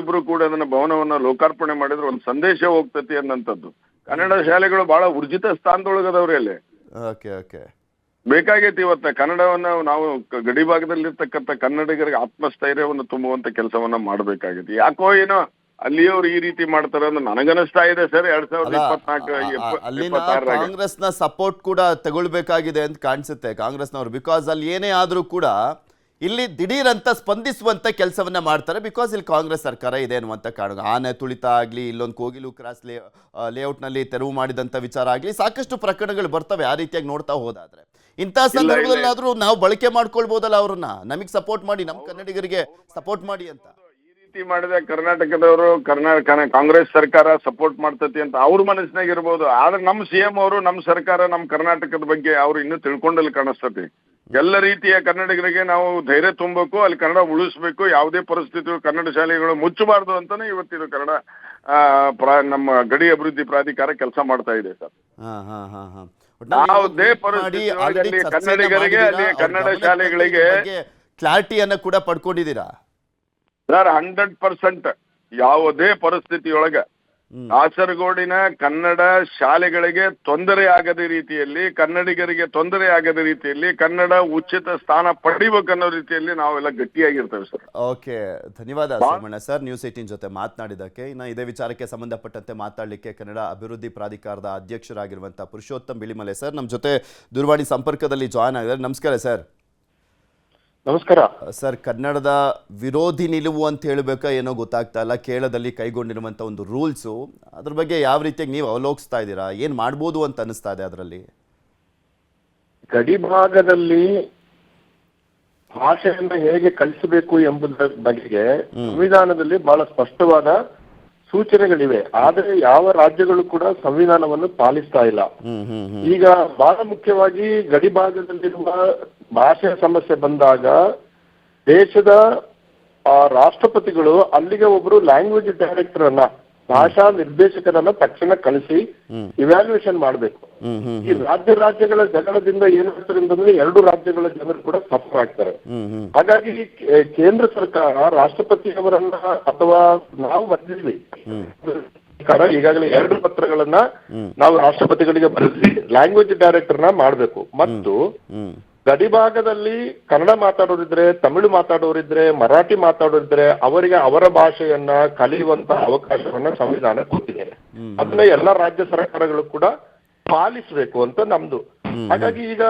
ಇಬ್ರು ಕೂಡ ಅದನ್ನ ಭವನವನ್ನ ಲೋಕಾರ್ಪಣೆ ಮಾಡಿದ್ರೆ ಒಂದು ಸಂದೇಶ ಹೋಗ್ತತಿ ಅನ್ನಂಥದ್ದು. ಕನ್ನಡ ಶಾಲೆಗಳು ಬಹಳ ಊರ್ಜಿತ ಸ್ಥಾನದೊಳಗದವ್ರಿ ಅಲ್ಲಿ. ಬೇಕಾಗೈತಿ ಇವತ್ತ ಕನ್ನಡವನ್ನ ನಾವು ಗಡಿ ಭಾಗದಲ್ಲಿರ್ತಕ್ಕಂಥ ಕನ್ನಡಿಗರಿಗೆ ಆತ್ಮಸ್ಥೈರ್ಯವನ್ನು ತುಂಬುವಂತ ಕೆಲಸವನ್ನ ಮಾಡಬೇಕಾಗಿದೆ. ಯಾಕೋ ಏನೋ ಅಲ್ಲಿಯವ್ರು ಈ ರೀತಿ ಮಾಡ್ತಾರೆ ಅಂತ ನನಗನಿಸ್ತಾ ಇದೆ ಸರ್. 2024 ಕಾಂಗ್ರೆಸ್ನ ಸಪೋರ್ಟ್ ಕೂಡ ತಗೊಳ್ಬೇಕಾಗಿದೆ ಅಂತ ಕಾಣಿಸುತ್ತೆ ಕಾಂಗ್ರೆಸ್ನವರು. ಬಿಕಾಸ್ ಅಲ್ಲಿ ಏನೇ ಆದ್ರೂ ಕೂಡ ಇಲ್ಲಿ ದಿಢೀರ್ ಅಂತ ಸ್ಪಂದಿಸುವಂತ ಕೆಲಸವನ್ನ ಮಾಡ್ತಾರೆ. ಬಿಕಾಸ್ ಇಲ್ಲಿ ಕಾಂಗ್ರೆಸ್ ಸರ್ಕಾರ ಇದೆ ಅನ್ನುವಂತ ಕಾರಣ. ಆನೆ ತುಳಿತ ಆಗ್ಲಿ, ಇಲ್ಲೊಂದು ಕೋಗಿಲು ಕ್ರಾಸ್ ಲೇಔಟ್ ನಲ್ಲಿ ತೆರವು ಮಾಡಿದಂತ ವಿಚಾರ ಆಗ್ಲಿ, ಸಾಕಷ್ಟು ಪ್ರಕರಣಗಳು ಬರ್ತವೆ ಆ ರೀತಿಯಾಗಿ ನೋಡ್ತಾ ಹೋದಾದ್ರೆ. ಇಂತಹ ಸಂದರ್ಭದಲ್ಲಾದ್ರೂ ನಾವು ಬಳಕೆ ಮಾಡ್ಕೊಳ್ಬಹುದಲ್ಲ ಅವ್ರನ್ನ, ನಮಗ್ ಸಪೋರ್ಟ್ ಮಾಡಿ, ನಮ್ಮ ಕನ್ನಡಿಗರಿಗೆ ಸಪೋರ್ಟ್ ಮಾಡಿ ಅಂತ. ಈ ರೀತಿ ಮಾಡಿದ ಕರ್ನಾಟಕದವರು ಕಾಂಗ್ರೆಸ್ ಸರ್ಕಾರ ಸಪೋರ್ಟ್ ಮಾಡ್ತತಿ ಅಂತ ಅವ್ರ ಮನಸ್ಸಿನಾಗ ಇರ್ಬೋದು. ಆದ್ರೆ ನಮ್ಮ CM ಅವರು, ನಮ್ಮ ಸರ್ಕಾರ, ನಮ್ಮ ಕರ್ನಾಟಕದ ಬಗ್ಗೆ ಅವ್ರು ಇನ್ನೂ ತಿಳ್ಕೊಂಡಲ್ಲಿ ಕಾಣಿಸ್ತತಿ. ಎಲ್ಲ ರೀತಿಯ ಕನ್ನಡಿಗರಿಗೆ ನಾವು ಧೈರ್ಯ ತುಂಬಬೇಕು, ಅಲ್ಲಿ ಕನ್ನಡ ಉಳಿಸ್ಬೇಕು, ಯಾವುದೇ ಪರಿಸ್ಥಿತಿ ಕನ್ನಡ ಶಾಲೆಗಳು ಮುಚ್ಚಬಾರ್ದು ಅಂತಾನೆ ಇವತ್ತಿನ ಕನ್ನಡ ನಮ್ಮ ಗಡಿ ಅಭಿವೃದ್ಧಿ ಪ್ರಾಧಿಕಾರ ಕೆಲಸ ಮಾಡ್ತಾ ಇದೆ ಸರ್. ಯಾವುದೇ ಪರಿಸ್ಥಿತಿ ಕನ್ನಡಿಗರಿಗೆ ಅಲ್ಲಿ ಕನ್ನಡ ಶಾಲೆಗಳಿಗೆ ಕ್ಲಾರಿಟಿಯನ್ನ ಕೂಡ ಪಡ್ಕೊಂಡಿದ್ದೀರಾ ಸರ್? 100% ಯಾವುದೇ ಪರಿಸ್ಥಿತಿಯೊಳಗೆ ಕಾಸರಗೋಡಿನ ಕನ್ನಡ ಶಾಲೆಗಳಿಗೆ ತೊಂದರೆ ಆಗದ ರೀತಿಯಲ್ಲಿ, ಕನ್ನಡಿಗರಿಗೆ ತೊಂದರೆ ಆಗದ ರೀತಿಯಲ್ಲಿ ಕನ್ನಡ ಉಚಿತ ಸ್ಥಾನ ಪಡಿಬೇಕನ್ನೋ ರೀತಿಯಲ್ಲಿ ನಾವೆಲ್ಲ ಗಟ್ಟಿಯಾಗಿರ್ತೇವೆ ಸರ್. ಓಕೆ, ಧನ್ಯವಾದ ಸೋಮಣ್ಣ ಸರ್ ನ್ಯೂಸ್ 18 ಜೊತೆ ಮಾತನಾಡಿದ್ದಕ್ಕೆ. ಇನ್ನು ಇದೇ ವಿಚಾರಕ್ಕೆ ಸಂಬಂಧಪಟ್ಟಂತೆ ಮಾತಾಡಲಿಕ್ಕೆ ಕನ್ನಡ ಅಭಿವೃದ್ಧಿ ಪ್ರಾಧಿಕಾರದ ಅಧ್ಯಕ್ಷರಾಗಿರುವಂತಹ ಪುರುಷೋತ್ತಮ್ ಬಿಳಿಮಲೆ ಸರ್ ನಮ್ಮ ಜೊತೆ ದೂರವಾಣಿ ಸಂಪರ್ಕದಲ್ಲಿ ಜಾಯ್ನ್ ಆಗಿದ್ದಾರೆ. ನಮಸ್ಕಾರ ಸರ್. ನಮಸ್ಕಾರ ಸರ್, ಕನ್ನಡದ ವಿರೋಧಿ ನಿಲುವು ಅಂತ ಹೇಳಬೇಕಾ ಏನೋ ಗೊತ್ತಾಗ್ತಾ ಇಲ್ಲ. ಕೇರಳದಲ್ಲಿ ಕೈಗೊಂಡಿರುವಂಥ ಒಂದು ರೂಲ್ಸು, ಅದ್ರ ಬಗ್ಗೆ ಯಾವ ರೀತಿಯಾಗಿ ನೀವು ಅವಲೋಕಿಸ್ತಾ ಇದ್ದೀರಾ? ಏನು ಮಾಡ್ಬೋದು ಅಂತ ಅನಿಸ್ತಾ ಇದೆ ಅದರಲ್ಲಿ? ಗಡಿ ಭಾಗದಲ್ಲಿ ಭಾಷೆಯನ್ನು ಹೇಗೆ ಕಲಿಸಬೇಕು ಎಂಬುದರ ಬಗೆಗೆ ಸಂವಿಧಾನದಲ್ಲಿ ಬಹಳ ಸ್ಪಷ್ಟವಾದ ಸೂಚನೆಗಳಿವೆ. ಆದರೆ ಯಾವ ರಾಜ್ಯಗಳು ಕೂಡ ಸಂವಿಧಾನವನ್ನು ಪಾಲಿಸ್ತಾ ಇಲ್ಲ. ಈಗ ಬಹಳ ಮುಖ್ಯವಾಗಿ ಗಡಿ ಭಾಗದಲ್ಲಿರುವ ಭಾಷೆಯ ಸಮಸ್ಯೆ ಬಂದಾಗ ದೇಶದ ರಾಷ್ಟ್ರಪತಿಗಳು ಅಲ್ಲಿಗೆ ಒಬ್ಬರು ಲ್ಯಾಂಗ್ವೇಜ್ ಡೈರೆಕ್ಟರ್ ಅನ್ನ, ಭಾಷಾ ನಿರ್ದೇಶಕರನ್ನ ತಕ್ಷಣ ಕಳಿಸಿ ಇವ್ಯಾಲ್ಯೂಯೇಷನ್ ಮಾಡಬೇಕು. ಈ ರಾಜ್ಯಗಳ ಜಗಳದಿಂದ ಏನಾಗ್ತದೆ ಅಂತಂದ್ರೆ ಎರಡು ರಾಜ್ಯಗಳ ಜನರು ಕೂಡ ಸಫರ್ ಆಗ್ತಾರೆ. ಹಾಗಾಗಿ ಕೇಂದ್ರ ಸರ್ಕಾರ ರಾಷ್ಟ್ರಪತಿಯವರನ್ನ ಅಥವಾ ನಾವು ಬರೆದಿದ್ವಿ, ಈಗಾಗಲೇ 2 ಪತ್ರಗಳನ್ನ ನಾವು ರಾಷ್ಟ್ರಪತಿಗಳಿಗೆ ಬರೆದ್ವಿ, ಲ್ಯಾಂಗ್ವೇಜ್ ಡೈರೆಕ್ಟರ್ನ ಮಾಡಬೇಕು. ಮತ್ತು ಗಡಿ ಭಾಗದಲ್ಲಿ ಕನ್ನಡ ಮಾತಾಡೋರಿದ್ರೆ, ತಮಿಳು ಮಾತಾಡೋರಿದ್ರೆ, ಮರಾಠಿ ಮಾತಾಡೋರಿದ್ರೆ ಅವರಿಗೆ ಅವರ ಭಾಷೆಯನ್ನ ಕಲಿಯುವಂತ ಅವಕಾಶವನ್ನ ಸಂವಿಧಾನ ಕೊಟ್ಟಿದೆ. ಅದನ್ನ ಎಲ್ಲ ರಾಜ್ಯ ಸರ್ಕಾರಗಳು ಕೂಡ ಪಾಲಿಸಬೇಕು ಅಂತ ನಮ್ದು. ಹಾಗಾಗಿ ಈಗ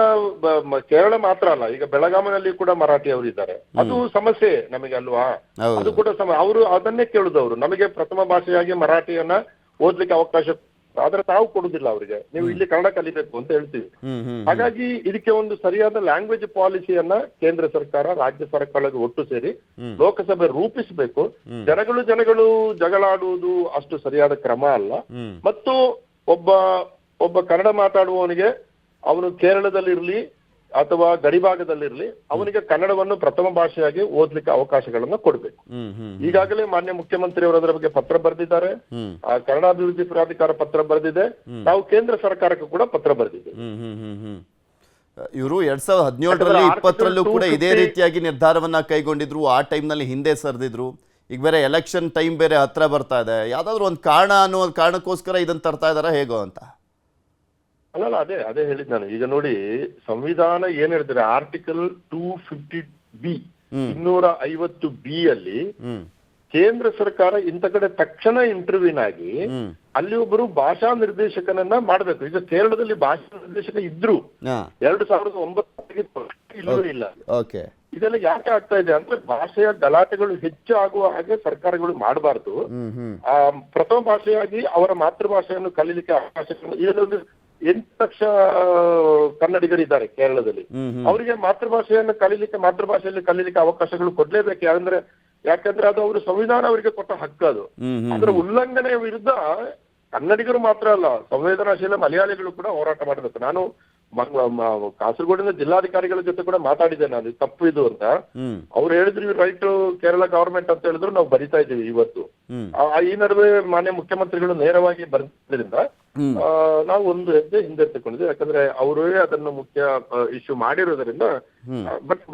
ಕೇರಳ ಮಾತ್ರ ಅಲ್ಲ, ಈಗ ಬೆಳಗಾವಿನಲ್ಲಿ ಕೂಡ ಮರಾಠಿ ಅವರು ಇದ್ದಾರೆ. ಅದು ಸಮಸ್ಯೆ ನಮಗೆ ಅಲ್ವಾ? ಅದು ಕೂಡ ಅವರು ಅದನ್ನೇ ಕೇಳುದವರು, ನಮಗೆ ಪ್ರಥಮ ಭಾಷೆಯಾಗಿ ಮರಾಠಿಯನ್ನ ಓದ್ಲಿಕ್ಕೆ ಅವಕಾಶ, ಆದ್ರೆ ತಾವು ಕೊಡುದಿಲ್ಲ ಅವರಿಗೆ, ನೀವು ಇಲ್ಲಿ ಕನ್ನಡ ಕಲಿಬೇಕು ಅಂತ ಹೇಳ್ತೀವಿ. ಹಾಗಾಗಿ ಇದಕ್ಕೆ ಒಂದು ಸರಿಯಾದ ಲ್ಯಾಂಗ್ವೇಜ್ ಪಾಲಿಸಿಯನ್ನ ಕೇಂದ್ರ ಸರ್ಕಾರ, ರಾಜ್ಯ ಸರ್ಕಾರಗಳು ಒಟ್ಟು ಸೇರಿ ಲೋಕಸಭೆ ರೂಪಿಸಬೇಕು. ಜನಗಳು ಜಗಳಾಡುವುದು ಅಷ್ಟು ಸರಿಯಾದ ಕ್ರಮ ಅಲ್ಲ. ಮತ್ತು ಒಬ್ಬ ಕನ್ನಡ ಮಾತಾಡುವವನಿಗೆ ಅವನು ಕೇರಳದಲ್ಲಿರ್ಲಿ ಅಥವಾ ಗಡಿಭಾಗದಲ್ಲಿರ್ಲಿ ಅವನಿಗೆ ಕನ್ನಡವನ್ನು ಪ್ರಥಮ ಭಾಷೆಯಾಗಿ ಓದ್ಲಿಕ್ಕೆ ಅವಕಾಶಗಳನ್ನ ಕೊಡ್ಬೇಕು. ಈಗಾಗಲೇ ಮಾನ್ಯ ಮುಖ್ಯಮಂತ್ರಿ ಅವರು ಅದರ ಬಗ್ಗೆ ಪತ್ರ ಬರೆದಿದ್ದಾರೆ, ಕನ್ನಡ ಅಭಿವೃದ್ಧಿ ಪ್ರಾಧಿಕಾರ ಪತ್ರ ಬರೆದಿದೆ, ನಾವು ಕೇಂದ್ರ ಸರ್ಕಾರಕ್ಕೂ ಕೂಡ ಪತ್ರ ಬರೆದಿದ್ದೇವೆ. ಇವರು 2017ರಲ್ಲಿ 20ರಲ್ಲೂ ಕೂಡ ಇದೇ ರೀತಿಯಾಗಿ ನಿರ್ಧಾರವನ್ನ ಕೈಗೊಂಡಿದ್ರು. ಆ ಟೈಮ್ನಲ್ಲಿ ಹಿಂದೆ ಸರಿದಿದ್ರು. ಈಗ ಬೇರೆ ಎಲೆಕ್ಷನ್ ಟೈಮ್ ಬೇರೆ ಹತ್ರ ಬರ್ತಾ ಇದೆ, ಯಾವ್ದಾದ್ರು ಒಂದು ಕಾರಣ ಅನ್ನೋ ಕಾರಣಕ್ಕೋಸ್ಕರ ಇದನ್ನ ತರ್ತಾ ಇದಾರ ಹೇಗೋ ಅಂತ? ಅಲ್ಲಲ್ಲ, ಅದೇ ಹೇಳಿದ್ ನಾನು. ಈಗ ನೋಡಿ, ಸಂವಿಧಾನ ಏನ್ ಹೇಳ್ತಾರೆ, ಆರ್ಟಿಕಲ್ 250B 250B ಅಲ್ಲಿ ಕೇಂದ್ರ ಸರ್ಕಾರ ಇಂಥ ಕಡೆ ತಕ್ಷಣ ಇಂಟರ್ವ್ಯೂನ್ ಆಗಿ ಅಲ್ಲಿ ಒಬ್ಬರು ಭಾಷಾ ನಿರ್ದೇಶಕನನ್ನ ಮಾಡ್ಬೇಕು. ಈಗ ಕೇರಳದಲ್ಲಿ ಭಾಷಾ ನಿರ್ದೇಶಕ ಇದ್ರು 2009 ಇಲ್ಲವೇ ಇಲ್ಲ. ಇದೆಲ್ಲ ಯಾಕೆ ಆಗ್ತಾ ಇದೆ ಅಂದ್ರೆ ಭಾಷೆಯ ಗಲಾಟೆಗಳು ಹೆಚ್ಚು ಆಗುವ ಹಾಗೆ ಸರ್ಕಾರಗಳು ಮಾಡಬಾರ್ದು. ಪ್ರಥಮ ಭಾಷೆಯಾಗಿ ಅವರ ಮಾತೃಭಾಷೆಯನ್ನು ಕಲೀಲಿಕ್ಕೆ ಅವಕಾಶಗಳು, ಇದೊಂದು 8 ಲಕ್ಷ ಕನ್ನಡಿಗರಿದ್ದಾರೆ ಕೇರಳದಲ್ಲಿ. ಅವರಿಗೆ ಮಾತೃಭಾಷೆಯಲ್ಲಿ ಕಲೀಲಿಕ್ಕೆ ಅವಕಾಶಗಳು ಕೊಡ್ಲೇಬೇಕು. ಯಾಕಂದ್ರೆ ಅದು ಅವರು ಸಂವಿಧಾನ ಅವರಿಗೆ ಕೊಟ್ಟ ಹಕ್ಕು. ಅದು ಅದರ ಉಲ್ಲಂಘನೆಯ ವಿರುದ್ಧ ಕನ್ನಡಿಗರು ಮಾತ್ರ ಅಲ್ಲ, ಸಂವೇದನಾಶೀಲ ಮಲಯಾಳಿಗಳು ಕೂಡ ಹೋರಾಟ ಮಾಡಬೇಕು. ನಾನು ಕಾಸರಗೋಡಿನ ಜಿಲ್ಲಾಧಿಕಾರಿಗಳ ಜೊತೆ ಕೂಡ ಮಾತಾಡಿದ್ದೆ ನಾನು, ತಪ್ಪು ಇದು ಅಂತ. ಅವ್ರು ಹೇಳಿದ್ರು ರೈಟ್ ಕೇರಳ ಗವರ್ಮೆಂಟ್ ಅಂತ ಹೇಳಿದ್ರು, ನಾವು ಬರಿತಾ ಇದ್ದೀವಿ ಇವತ್ತು. ಈ ನಡುವೆ ಮಾನ್ಯ ಮುಖ್ಯಮಂತ್ರಿಗಳು ನೇರವಾಗಿ ಬರೆದ್ರಿಂದ ನಾವು ಒಂದು ಹೆಜ್ಜೆ ಹಿಂದೆ ತಗೊಂಡಿದ್ವಿ. ಯಾಕಂದ್ರೆ ಅವರೇ ಅದನ್ನು ಮುಖ್ಯ ಇಶ್ಯೂ ಮಾಡಿರೋದ್ರಿಂದ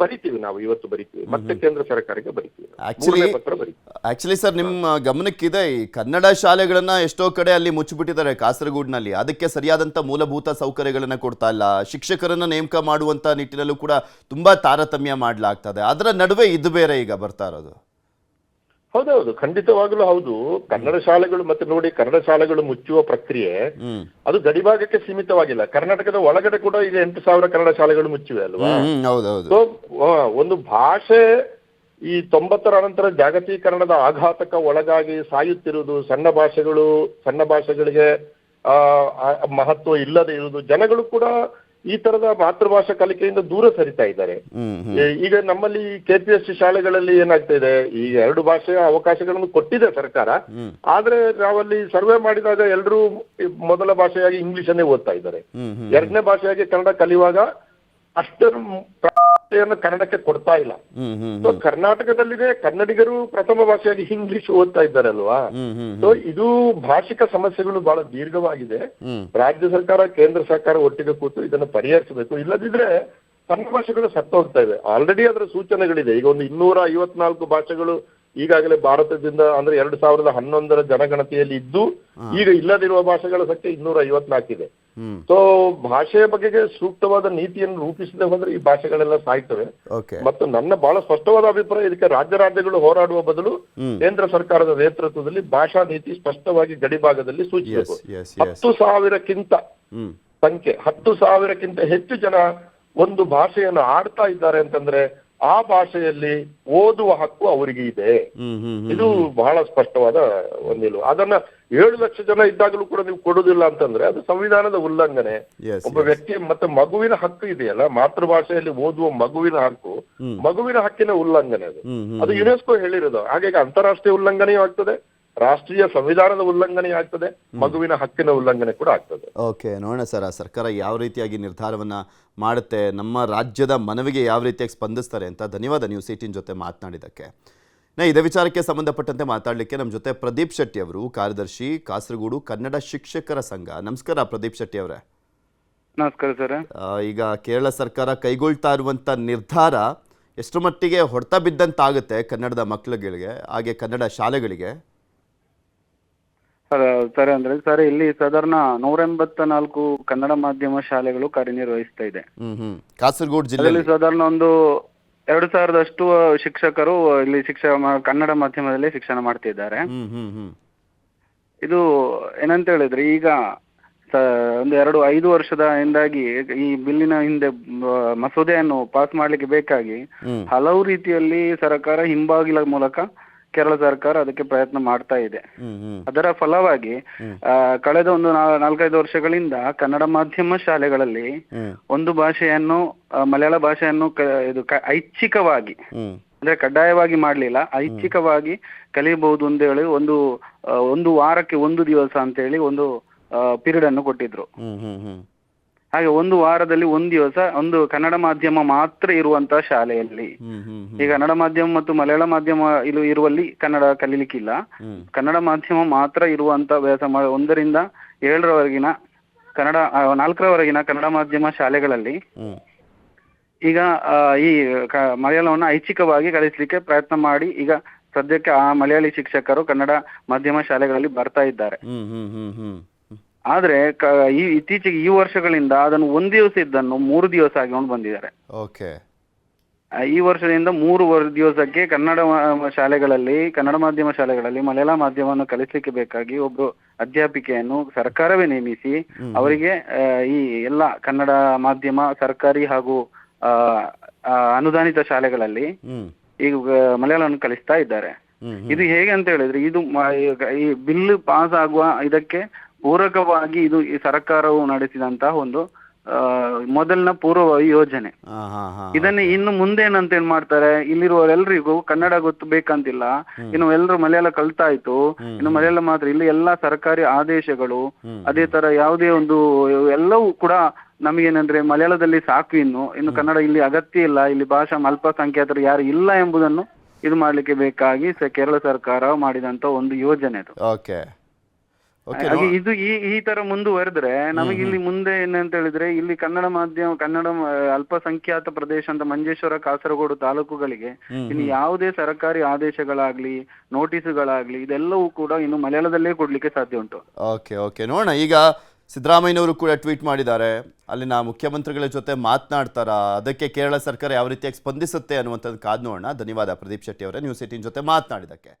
ಬರಿತೀವಿ, ನಾವು ಇವತ್ತು ಬರಿತೀವಿ, ಮತ್ತೆ ಕೇಂದ್ರ ಸರ್ಕಾರಕ್ಕೆ ಬರಿತೀವಿ. ಆಕ್ಚುಲಿ ಸರ್, ನಿಮ್ಮ ಗಮನಕ್ಕಿದೆ, ಈ ಕನ್ನಡ ಶಾಲೆಗಳನ್ನ ಎಷ್ಟೋ ಕಡೆ ಅಲ್ಲಿ ಮುಚ್ಚಿಬಿಟ್ಟಿದ್ದಾರೆ ಕಾಸರಗೋಡಿನಲ್ಲಿ. ಅದಕ್ಕೆ ಸರಿಯಾದಂತ ಮೂಲಭೂತ ಸೌಕರ್ಯಗಳನ್ನ ಕೊಡ್ತಾ ಇಲ್ಲ. ಶಿಕ್ಷಕರನ್ನ ನೇಮಕ ಮಾಡುವಂತ ನಿಟ್ಟಿನಲ್ಲೂ ಕೂಡ ತುಂಬಾ ತಾರತಮ್ಯ ಮಾಡ್ಲಾಗ್ತದೆ. ಅದರ ನಡುವೆ ಇದು ಬೇರೆ ಈಗ ಬರ್ತಾ ಇರೋದು. ಹೌದೌದು, ಖಂಡಿತವಾಗ್ಲೂ ಹೌದು. ಕನ್ನಡ ಶಾಲೆಗಳು ಮತ್ತೆ ನೋಡಿ, ಕನ್ನಡ ಶಾಲೆಗಳು ಮುಚ್ಚುವ ಪ್ರಕ್ರಿಯೆ ಅದು ಗಡಿಭಾಗಕ್ಕೆ ಸೀಮಿತವಾಗಿಲ್ಲ. ಕರ್ನಾಟಕದ ಒಳಗಡೆ ಕೂಡ ಈಗ 8,000 ಕನ್ನಡ ಶಾಲೆಗಳು ಮುಚ್ಚಿವೆ ಅಲ್ವಾ? ಸೊ ಒಂದು ಭಾಷೆ ಈ 90ರ ನಂತರ ಜಾಗತೀಕರಣದ ಆಘಾತಕ ಒಳಗಾಗಿ ಸಾಯುತ್ತಿರುವುದು, ಸಣ್ಣ ಭಾಷೆಗಳಿಗೆ ಮಹತ್ವ ಇಲ್ಲದೆ ಇರುವುದು, ಜನಗಳು ಕೂಡ ಈ ತರದ ಮಾತೃಭಾಷಾ ಕಲಿಕೆಯಿಂದ ದೂರ ಸರಿತಾ ಇದ್ದಾರೆ. ಈಗ ನಮ್ಮಲ್ಲಿ KPSC ಶಾಲೆಗಳಲ್ಲಿ ಏನಾಗ್ತಾ ಇದೆ, ಈಗ 2 ಭಾಷೆಯ ಅವಕಾಶಗಳನ್ನು ಕೊಟ್ಟಿದೆ ಸರ್ಕಾರ. ಆದ್ರೆ ನಾವಲ್ಲಿ ಸರ್ವೆ ಮಾಡಿದಾಗ ಎಲ್ಲರೂ ಮೊದಲ ಭಾಷೆಯಾಗಿ ಇಂಗ್ಲಿಷ್ ಅನ್ನೇ ಓದ್ತಾ ಇದ್ದಾರೆ. 2ನೇ ಭಾಷೆಯಾಗಿ ಕನ್ನಡ ಕಲಿಯುವಾಗ ಅಷ್ಟರ ಪ್ರಾಮುಖ್ಯತೆಯನ್ನು ಕನ್ನಡಕ್ಕೆ ಕೊಡ್ತಾ ಇಲ್ಲ. ಸೊ ಕರ್ನಾಟಕದಲ್ಲಿದೆ ಕನ್ನಡಿಗರು ಪ್ರಥಮ ಭಾಷೆಯಾಗಿ ಇಂಗ್ಲಿಷ್ ಓದ್ತಾ ಇದ್ದಾರೆ ಅಲ್ವಾ? ಸೊ ಇದು ಭಾಷಿಕ ಸಮಸ್ಯೆಗಳು ಬಹಳ ದೀರ್ಘವಾಗಿದೆ. ರಾಜ್ಯ ಸರ್ಕಾರ, ಕೇಂದ್ರ ಸರ್ಕಾರ ಒಟ್ಟಿಗೆ ಕೂತು ಇದನ್ನು ಪರಿಹರಿಸಬೇಕು. ಇಲ್ಲದಿದ್ರೆ ಸಣ್ಣ ಭಾಷೆಗಳು ಸತ್ತು ಹೋಗ್ತಾ ಇವೆ. ಆಲ್ರೆಡಿ ಅದರ ಸೂಚನೆಗಳಿದೆ. ಈಗ ಒಂದು 254 ಭಾಷೆಗಳು ಈಗಾಗಲೇ ಭಾರತದಿಂದ ಅಂದ್ರೆ 2011 ಜನಗಣತಿಯಲ್ಲಿ ಇದ್ದು ಈಗ ಇಲ್ಲದಿರುವ ಭಾಷೆಗಳ ಸಂಖ್ಯೆ 254 ಇದೆ. ಸೊ ಭಾಷೆಯ ಬಗೆಗೆ ಸೂಕ್ತವಾದ ನೀತಿಯನ್ನು ರೂಪಿಸದೆ ಹೋದ್ರೆ ಈ ಭಾಷೆಗಳೆಲ್ಲ ಸಾಯ್ತವೆ. ಮತ್ತು ನನ್ನ ಬಹಳ ಸ್ಪಷ್ಟವಾದ ಅಭಿಪ್ರಾಯ, ಇದಕ್ಕೆ ರಾಜ್ಯಗಳು ಹೋರಾಡುವ ಬದಲು ಕೇಂದ್ರ ಸರ್ಕಾರದ ನೇತೃತ್ವದಲ್ಲಿ ಭಾಷಾ ನೀತಿ ಸ್ಪಷ್ಟವಾಗಿ ಗಡಿಭಾಗದಲ್ಲಿ ಸೂಚಿಸಬೇಕು. 10,000ಕ್ಕಿಂತ ಸಂಖ್ಯೆ 10,000ಕ್ಕಿಂತ ಹೆಚ್ಚು ಜನ ಒಂದು ಭಾಷೆಯನ್ನು ಆಡ್ತಾ ಇದ್ದಾರೆ ಅಂತಂದ್ರೆ ಆ ಭಾಷೆಯಲ್ಲಿ ಓದುವ ಹಕ್ಕು ಅವರಿಗೆ ಇದೆ. ಇದು ಬಹಳ ಸ್ಪಷ್ಟವಾದ ಒಂದು ನಿಲುವು. ಅದನ್ನ 7 ಲಕ್ಷ ಜನ ಇದ್ದಾಗಲೂ ಕೂಡ ನೀವು ಕೊಡುದಿಲ್ಲ ಅಂತಂದ್ರೆ ಅದು ಸಂವಿಧಾನದ ಉಲ್ಲಂಘನೆ. ಒಬ್ಬ ವ್ಯಕ್ತಿ ಮತ್ತೆ ಮಗುವಿನ ಹಕ್ಕು ಇದೆಯಲ್ಲ, ಮಾತೃಭಾಷೆಯಲ್ಲಿ ಓದುವ ಮಗುವಿನ ಹಕ್ಕು, ಮಗುವಿನ ಹಕ್ಕಿನ ಉಲ್ಲಂಘನೆ ಅದು ಯುನೆಸ್ಕೋ ಹೇಳಿರೋದು. ಹಾಗಾಗಿ ಅಂತಾರಾಷ್ಟ್ರೀಯ ಉಲ್ಲಂಘನೆಯೂ ಆಗ್ತದೆ, ರಾಷ್ಟ್ರೀಯ ಸಂವಿಧಾನದ ಉಲ್ಲಂಘನೆ ಆಗ್ತದೆ, ಮಗುವಿನ ಹಕ್ಕಿನ ಉಲ್ಲಂಘನೆ ಕೂಡ ಆಗ್ತದೆ. ಓಕೆ, ನೋಡೋಣ ಸರ್ ಆ ಸರ್ಕಾರ ಯಾವ ರೀತಿಯಾಗಿ ನಿರ್ಧಾರವನ್ನ ಮಾಡುತ್ತೆ, ನಮ್ಮ ರಾಜ್ಯದ ಮನವಿಗೆ ಯಾವ ರೀತಿಯಾಗಿ ಸ್ಪಂದಿಸ್ತಾರೆ ಅಂತ. ಧನ್ಯವಾದ ನ್ಯೂಸ್ 18 ಜೊತೆ ಮಾತನಾಡಿದ್ದಕ್ಕೆ. ಇದೇ ವಿಚಾರಕ್ಕೆ ಸಂಬಂಧಪಟ್ಟಂತೆ ಮಾತಾಡಲಿಕ್ಕೆ ನಮ್ಮ ಜೊತೆ ಪ್ರದೀಪ್ ಶೆಟ್ಟಿ ಅವರು, ಕಾರ್ಯದರ್ಶಿ, ಕಾಸರಗೋಡು ಕನ್ನಡ ಶಿಕ್ಷಕರ ಸಂಘ. ನಮಸ್ಕಾರ ಪ್ರದೀಪ್ ಶೆಟ್ಟಿ ಅವರೇ. ನಮಸ್ಕಾರ ಸರ್. ಈಗ ಕೇರಳ ಸರ್ಕಾರ ಕೈಗೊಳ್ತಾ ಇರುವಂಥ ನಿರ್ಧಾರ ಎಷ್ಟು ಮಟ್ಟಿಗೆ ಹೊಡೆತ ಬಿದ್ದಂತಾಗುತ್ತೆ ಕನ್ನಡದ ಮಕ್ಕಳುಗಳಿಗೆ, ಹಾಗೆ ಕನ್ನಡ ಶಾಲೆಗಳಿಗೆ? ಸರ್ ಅಂದ್ರೆ ಸರ್, ಇಲ್ಲಿ ಸಾಧಾರಣ 184 ಕನ್ನಡ ಮಾಧ್ಯಮ ಶಾಲೆಗಳು ಕಾರ್ಯನಿರ್ವಹಿಸ್ತಾ ಇದೆ. ಕಾಸರಗೋಡು ಜಿಲ್ಲೆಯಲ್ಲಿ ಸಾಧಾರಣ ಒಂದು 2,000 ಶಿಕ್ಷಕರು ಇಲ್ಲಿ ಕನ್ನಡ ಮಾಧ್ಯಮದಲ್ಲಿ ಶಿಕ್ಷಣ ಮಾಡ್ತಿದ್ದಾರೆ. ಇದು ಏನಂತ ಹೇಳಿದ್ರೆ, ಈಗ ಒಂದು 5 ವರ್ಷದ ಹಿಂದಾಗಿ ಈ ಬಿಲ್ಲಿನ ಹಿಂದೆ ಮಸೂದೆಯನ್ನು ಪಾಸ್ ಮಾಡ್ಲಿಕ್ಕೆ ಬೇಕಾಗಿ ಹಲವು ರೀತಿಯಲ್ಲಿ ಸರ್ಕಾರ ಹಿಂಬಾಗಿಲ ಮೂಲಕ ಕೇರಳ ಸರ್ಕಾರ ಅದಕ್ಕೆ ಪ್ರಯತ್ನ ಮಾಡ್ತಾ ಇದೆ. ಅದರ ಫಲವಾಗಿ ಕಳೆದ ಒಂದು 4-5 ವರ್ಷಗಳಿಂದ ಕನ್ನಡ ಮಾಧ್ಯಮ ಶಾಲೆಗಳಲ್ಲಿ ಒಂದು ಭಾಷೆಯನ್ನು, ಮಲಯಾಳ ಭಾಷೆಯನ್ನು ಐಚ್ಛಿಕವಾಗಿ, ಅಂದ್ರೆ ಕಡ್ಡಾಯವಾಗಿ ಮಾಡ್ಲಿಲ್ಲ, ಐಚ್ಛಿಕವಾಗಿ ಕಲಿಯಬಹುದು ಅಂತ ಹೇಳಿ ಒಂದು ವಾರಕ್ಕೆ 1 ದಿವಸ ಅಂತ ಹೇಳಿ ಒಂದು ಪೀರಿಯಡ್ ಅನ್ನು ಕೊಟ್ಟಿದ್ರು. ಹಾಗೆ ಒಂದು ವಾರದಲ್ಲಿ 1 ದಿವಸ ಒಂದು ಕನ್ನಡ ಮಾಧ್ಯಮ ಮಾತ್ರ ಇರುವಂತಹ ಶಾಲೆಯಲ್ಲಿ, ಈಗ ಕನ್ನಡ ಮಾಧ್ಯಮ ಮತ್ತು ಮಲಯಾಳ ಮಾಧ್ಯಮ ಇರುವಲ್ಲಿ ಕನ್ನಡ ಕಲೀಲಿಕ್ಕಿಲ್ಲ, ಕನ್ನಡ ಮಾಧ್ಯಮ ಮಾತ್ರ ಇರುವಂತ 1 ರಿಂದ 7ರವರೆಗಿನ ಕನ್ನಡ 4ರವರೆಗಿನ ಕನ್ನಡ ಮಾಧ್ಯಮ ಶಾಲೆಗಳಲ್ಲಿ ಈಗ ಈ ಮಲಯಾಳವನ್ನು ಐಚ್ಛಿಕವಾಗಿ ಕಲಿಸ್ಲಿಕ್ಕೆ ಪ್ರಯತ್ನ ಮಾಡಿ ಈಗ ಸದ್ಯಕ್ಕೆ ಆ ಮಲಯಾಳಿ ಶಿಕ್ಷಕರು ಕನ್ನಡ ಮಾಧ್ಯಮ ಶಾಲೆಗಳಲ್ಲಿ ಬರ್ತಾ ಇದ್ದಾರೆ. ಆದ್ರೆ ಇತ್ತೀಚೆಗೆ ಈ ವರ್ಷಗಳಿಂದ ಅದನ್ನು 1 ದಿವಸ ಇದ್ದನ್ನು 3 ದಿವಸ ಆಗಿಕೊಂಡು ಬಂದಿದ್ದಾರೆ. ಈ ವರ್ಷದಿಂದ 3 ದಿವಸಕ್ಕೆ ಕನ್ನಡ ಶಾಲೆಗಳಲ್ಲಿ, ಕನ್ನಡ ಮಾಧ್ಯಮ ಶಾಲೆಗಳಲ್ಲಿ ಮಲಯಾಳ ಮಾಧ್ಯಮವನ್ನು ಕಲಿಸಲಿಕ್ಕೆ ಬೇಕಾಗಿ ಒಬ್ರು ಅಧ್ಯಾಪಿಕೆಯನ್ನು ಸರ್ಕಾರವೇ ನೇಮಿಸಿ ಅವರಿಗೆ ಈ ಎಲ್ಲ ಕನ್ನಡ ಮಾಧ್ಯಮ ಸರ್ಕಾರಿ ಹಾಗೂ ಅನುದಾನಿತ ಶಾಲೆಗಳಲ್ಲಿ ಈಗ ಮಲಯಾಳವನ್ನು ಕಲಿಸ್ತಾ ಇದ್ದಾರೆ. ಇದು ಹೇಗೆ ಅಂತ ಹೇಳಿದ್ರೆ, ಇದು ಈ ಬಿಲ್ ಪಾಸ್ ಆಗುವ ಇದಕ್ಕೆ ಪೂರಕವಾಗಿ ಇದು ಈ ಸರ್ಕಾರವು ನಡೆಸಿದಂತಹ ಒಂದು ಮೊದಲಿನ ಪೂರ್ವ ಯೋಜನೆ. ಇದನ್ನ ಇನ್ನು ಮುಂದೆ ಏನಂತ ಏನ್ ಮಾಡ್ತಾರೆ, ಇಲ್ಲಿರುವವರೆಲ್ಲರಿಗೂ ಕನ್ನಡ ಗೊತ್ತು ಬೇಕಂತಿಲ್ಲ, ಇನ್ನು ಎಲ್ಲರೂ ಮಲಯಾಳ ಕಲ್ತಾಯ್ತು, ಇನ್ನು ಮಲಯಾಳ ಮಾತ್ರ ಇಲ್ಲಿ ಎಲ್ಲಾ ಸರ್ಕಾರಿ ಆದೇಶಗಳು, ಅದೇ ತರ ಯಾವುದೇ ಒಂದು ಎಲ್ಲವೂ ಕೂಡ ನಮಗೇನಂದ್ರೆ ಮಲಯಾಳದಲ್ಲಿ ಸಾಕು, ಇನ್ನು ಕನ್ನಡ ಇಲ್ಲಿ ಅಗತ್ಯ ಇಲ್ಲ, ಇಲ್ಲಿ ಭಾಷಾ ಅಲ್ಪಸಂಖ್ಯಾತರು ಯಾರು ಇಲ್ಲ ಎಂಬುದನ್ನು ಇದು ಮಾಡ್ಲಿಕ್ಕೆ ಬೇಕಾಗಿ ಕೇರಳ ಸರ್ಕಾರ ಮಾಡಿದಂತ ಒಂದು ಯೋಜನೆ ಅದು. ಹಾಗೆ ಇದು ಈ ತರ ಮುಂದುವರೆದ್ರೆ ನಮಗೆ ಇಲ್ಲಿ ಮುಂದೆ ಏನಂತ ಹೇಳಿದ್ರೆ, ಇಲ್ಲಿ ಕನ್ನಡ ಅಲ್ಪಸಂಖ್ಯಾತ ಪ್ರದೇಶ ಅಂತ ಮಂಜೇಶ್ವರ, ಕಾಸರಗೋಡು ತಾಲೂಕುಗಳಿಗೆ ಇನ್ನು ಯಾವುದೇ ಸರ್ಕಾರಿ ಆದೇಶಗಳಾಗ್ಲಿ, ನೋಟಿಸ್ಗಳಾಗ್ಲಿ ಇದೆಲ್ಲವೂ ಕೂಡ ಇನ್ನು ಮಲಯಾಳದಲ್ಲೇ ಕೊಡ್ಲಿಕ್ಕೆ ಸಾಧ್ಯ ಉಂಟು. ಓಕೆ ನೋಡೋಣ. ಈಗ ಸಿದ್ದರಾಮಯ್ಯನವರು ಕೂಡ ಟ್ವೀಟ್ ಮಾಡಿದ್ದಾರೆ, ಅಲ್ಲಿನ ಮುಖ್ಯಮಂತ್ರಿಗಳ ಜೊತೆ ಮಾತನಾಡ್ತಾರ, ಅದಕ್ಕೆ ಕೇರಳ ಸರ್ಕಾರ ಯಾವ ರೀತಿಯಾಗಿ ಸ್ಪಂದಿಸುತ್ತೆ ಅನ್ನುವಂಥದ್ದು ಕಾದ್ ನೋಡೋಣ. ಧನ್ಯವಾದ ಪ್ರದೀಪ್ ಶೆಟ್ಟಿ ಅವರೇ ನ್ಯೂಸ್ 18 ಜೊತೆ ಮಾತನಾಡಿದಕ್ಕೆ.